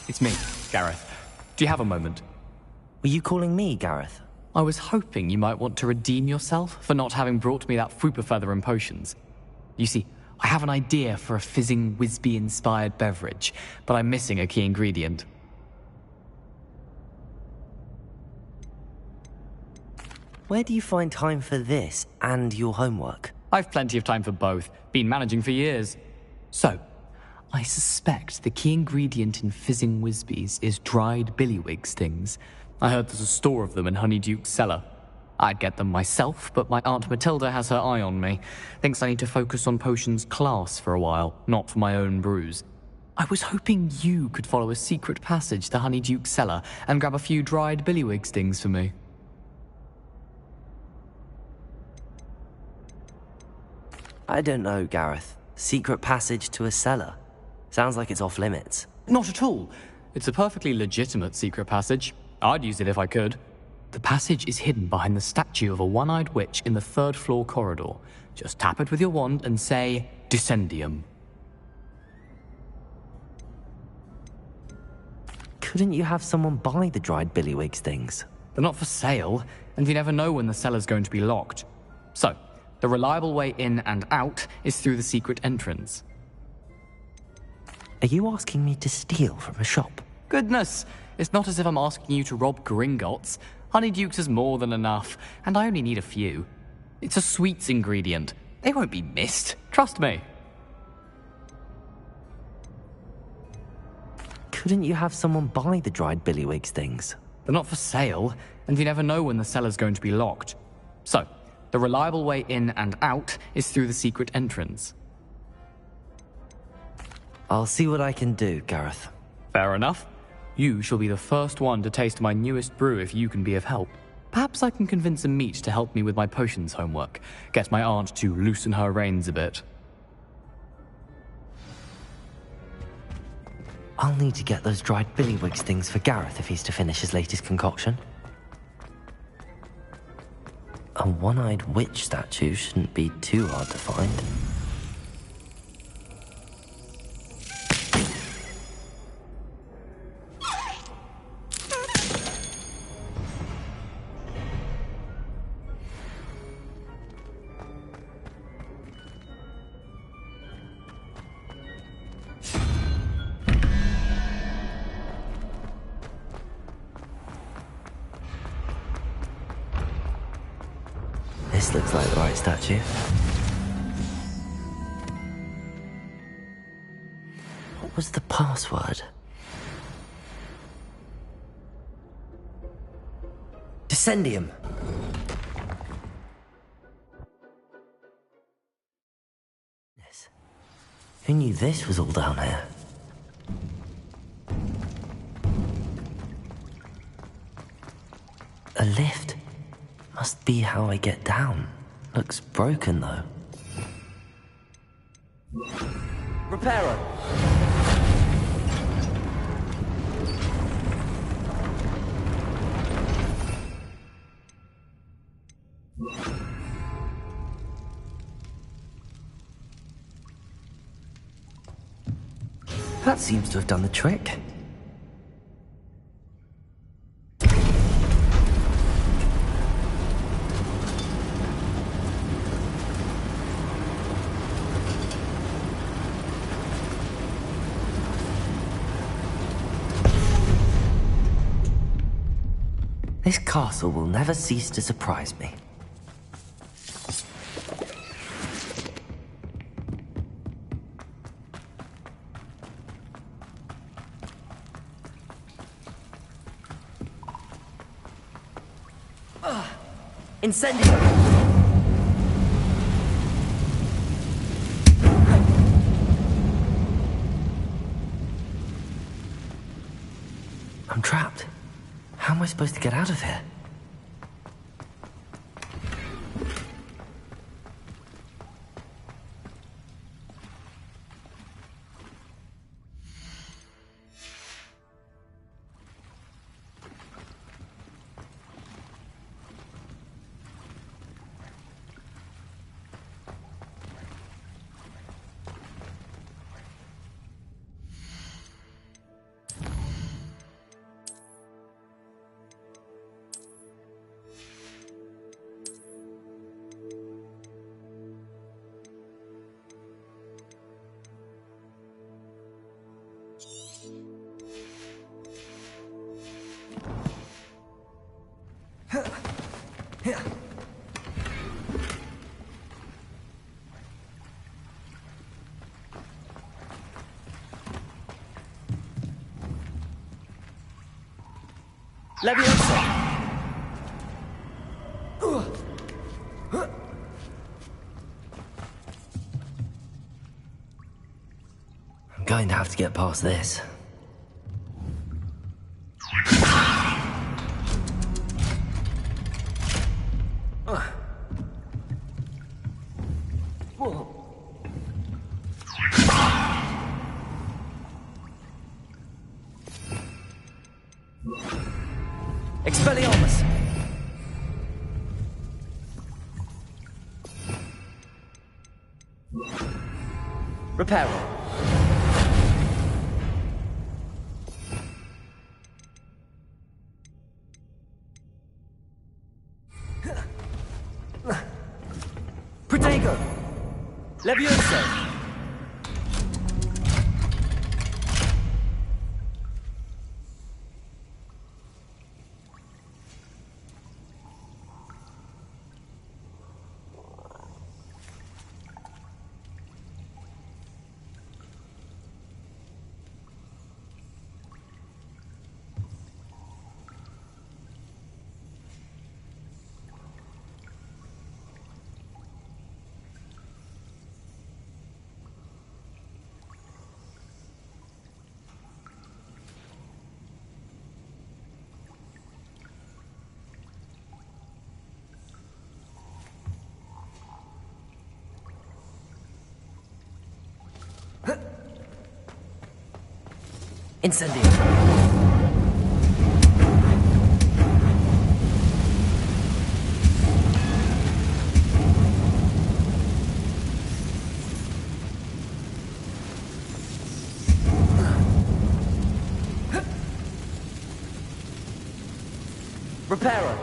It's me, Gareth. Do you have a moment? Were you calling me, Gareth? I was hoping you might want to redeem yourself for not having brought me that Fupa Feather and potions. You see, I have an idea for a fizzing Whizbee-inspired beverage, but I'm missing a key ingredient. Where do you find time for this and your homework? I've plenty of time for both. Been managing for years. So, I suspect the key ingredient in fizzing Whizbees is dried billywig stings. I heard there's a store of them in Honeyduke's cellar. I'd get them myself, but my Aunt Matilda has her eye on me. Thinks I need to focus on potions class for a while, not for my own brews. I was hoping you could follow a secret passage to Honeyduke's cellar and grab a few dried billywig stings for me. I don't know, Gareth. Secret passage to a cellar. Sounds like it's off limits. Not at all. It's a perfectly legitimate secret passage. I'd use it if I could. The passage is hidden behind the statue of a one-eyed witch in the third-floor corridor. Just tap it with your wand and say, Descendium. Couldn't you have someone buy the dried billywig stings? They're not for sale, and you never know when the cellar's going to be locked. So, the reliable way in and out is through the secret entrance. Are you asking me to steal from a shop? Goodness, it's not as if I'm asking you to rob Gringotts. Honeyduke's is more than enough, and I only need a few. It's a sweets ingredient. They won't be missed. Trust me. Couldn't you have someone buy the dried billywig stings? They're not for sale, and you never know when the cellar's going to be locked. So, the reliable way in and out is through the secret entrance. I'll see what I can do, Gareth. Fair enough. You shall be the first one to taste my newest brew if you can be of help. Perhaps I can convince a meat to help me with my potions homework. Get my aunt to loosen her reins a bit. I'll need to get those dried billywig stings for Gareth if he's to finish his latest concoction. A one-eyed witch statue shouldn't be too hard to find. This looks like the right statue. What was the password? Descendium. Who knew this was all down here? A lift. Must be how I get down. Looks broken, though. Reparo! That seems to have done the trick. This castle will never cease to surprise me. Incendio! I'm trapped. How am I supposed to get out of here? Leviosa! I'm going to have to get past this. Expelliarmus! Reparo! Protego! Levioso! Incendio! Reparo!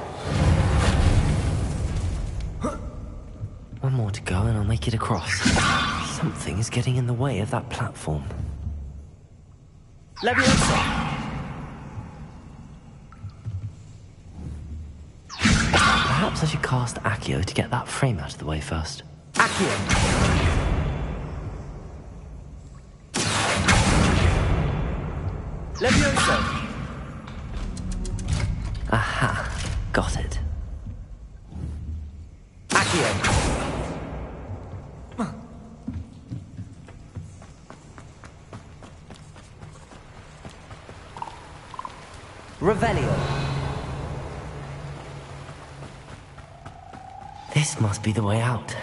One more to go and I'll make it across. Something is getting in the way of that platform. Leviosa! Perhaps I should cast Accio to get that frame out of the way first. Accio! Leviosa! Aha, got it. Accio! Revelio. This This must be the way out.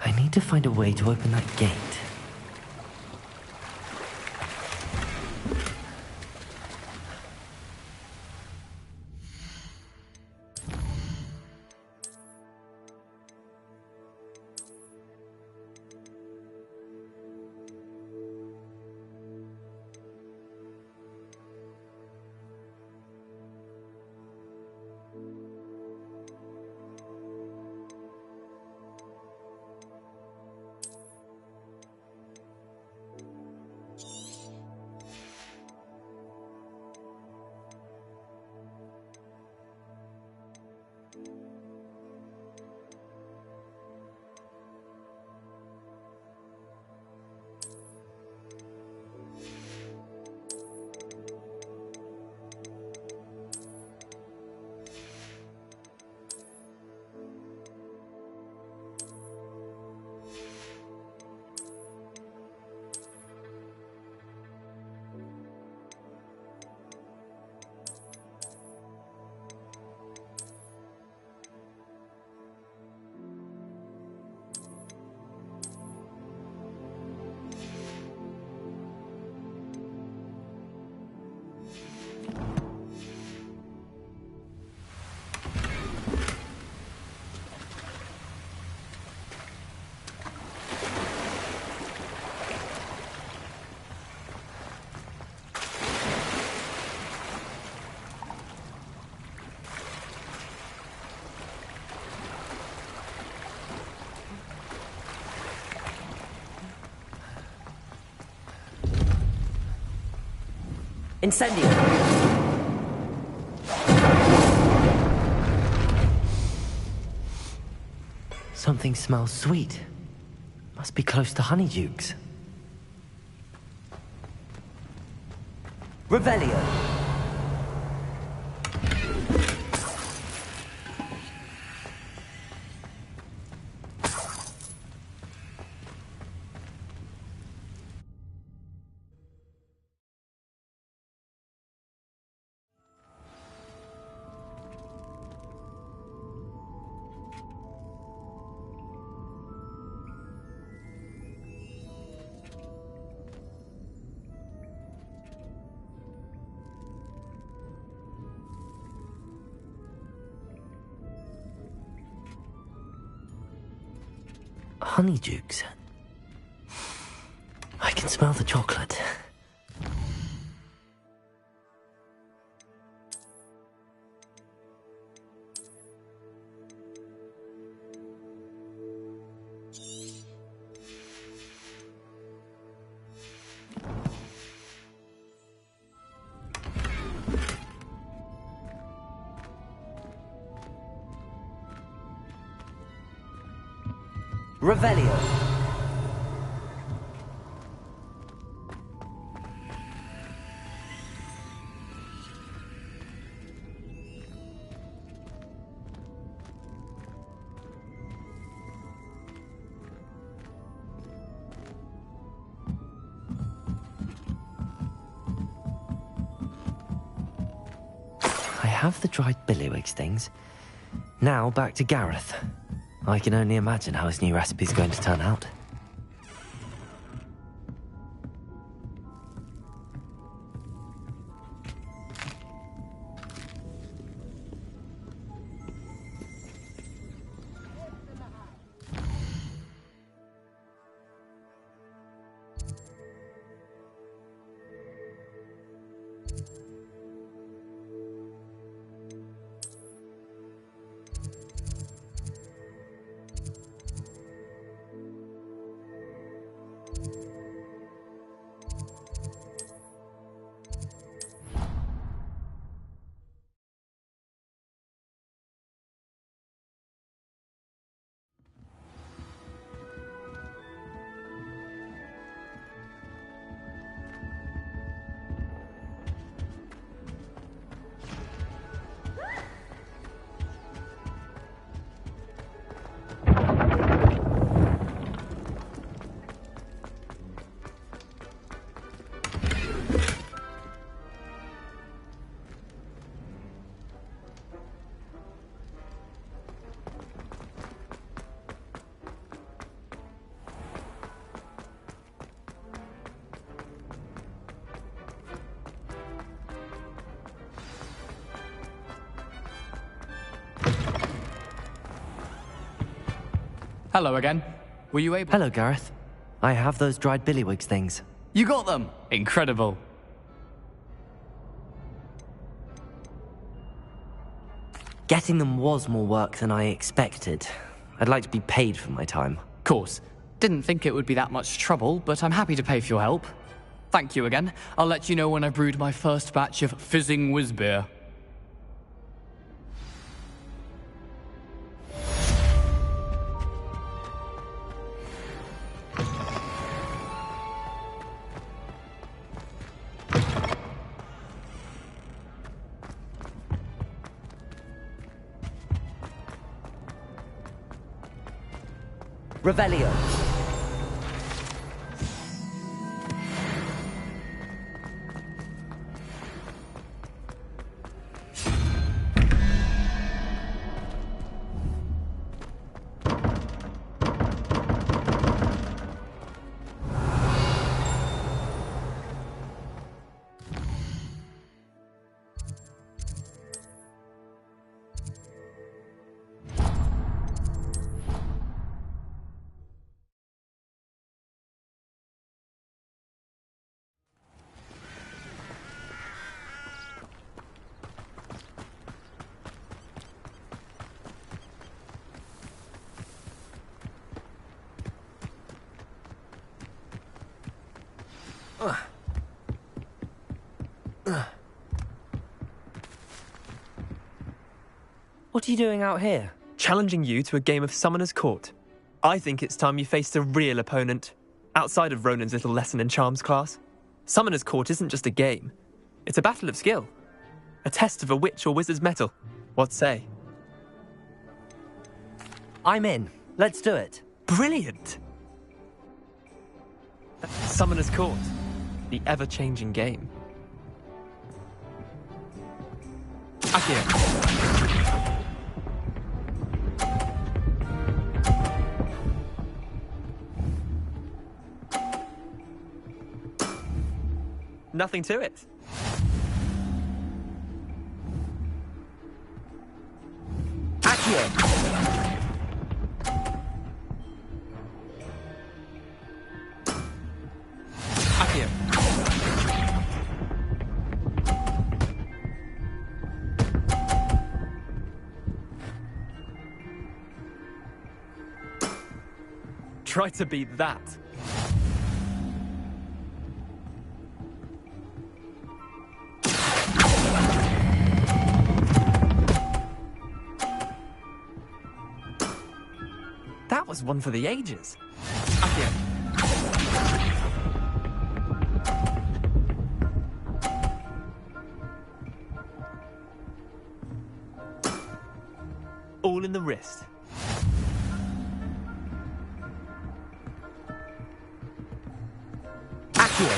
I need to find a way to open that gate. Incendio! Something smells sweet. Must be close to Honeydukes. Revelio! Honeydukes. I can smell the chocolate. Revelio. I have the dried billywig stings. Now back to Gareth. I can only imagine how his new recipe's going to turn out. Hello again. Were you able... Hello, Gareth. I have those dried billywigs things. You got them! Incredible. Getting them was more work than I expected. I'd like to be paid for my time. Course. Didn't think it would be that much trouble, but I'm happy to pay for your help. Thank you again. I'll let you know when I've brewed my first batch of fizzing whiz beer. Revelio. What are you doing out here? Challenging you to a game of Summoner's Court. I think it's time you faced a real opponent, outside of Ronan's little lesson in charms class. Summoner's Court isn't just a game. It's a battle of skill. A test of a witch or wizard's mettle. What say? I'm in. Let's do it. Brilliant! Summoner's Court. The ever-changing game. Akio. Nothing to it. Akio. Akio. Try to beat that. That was one for the ages. Akio. All in the wrist. Akio.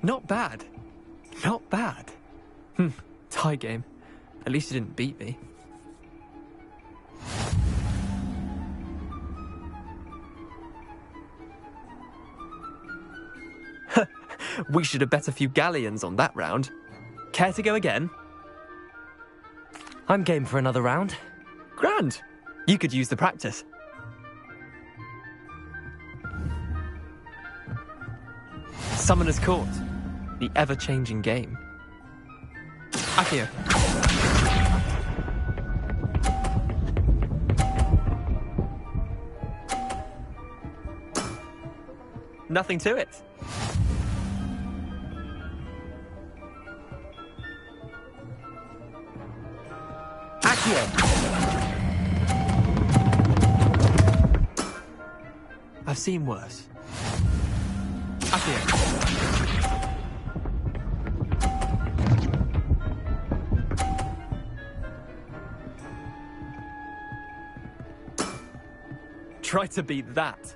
Not bad. Not bad. Tie game. At least you didn't beat me. We should have bet a few galleons on that round. Care to go again? I'm game for another round. Grand. You could use the practice. Summoner's Court. The ever-changing game. Akio. Nothing to it. Akio. I've seen worse. Akio. Try to beat that.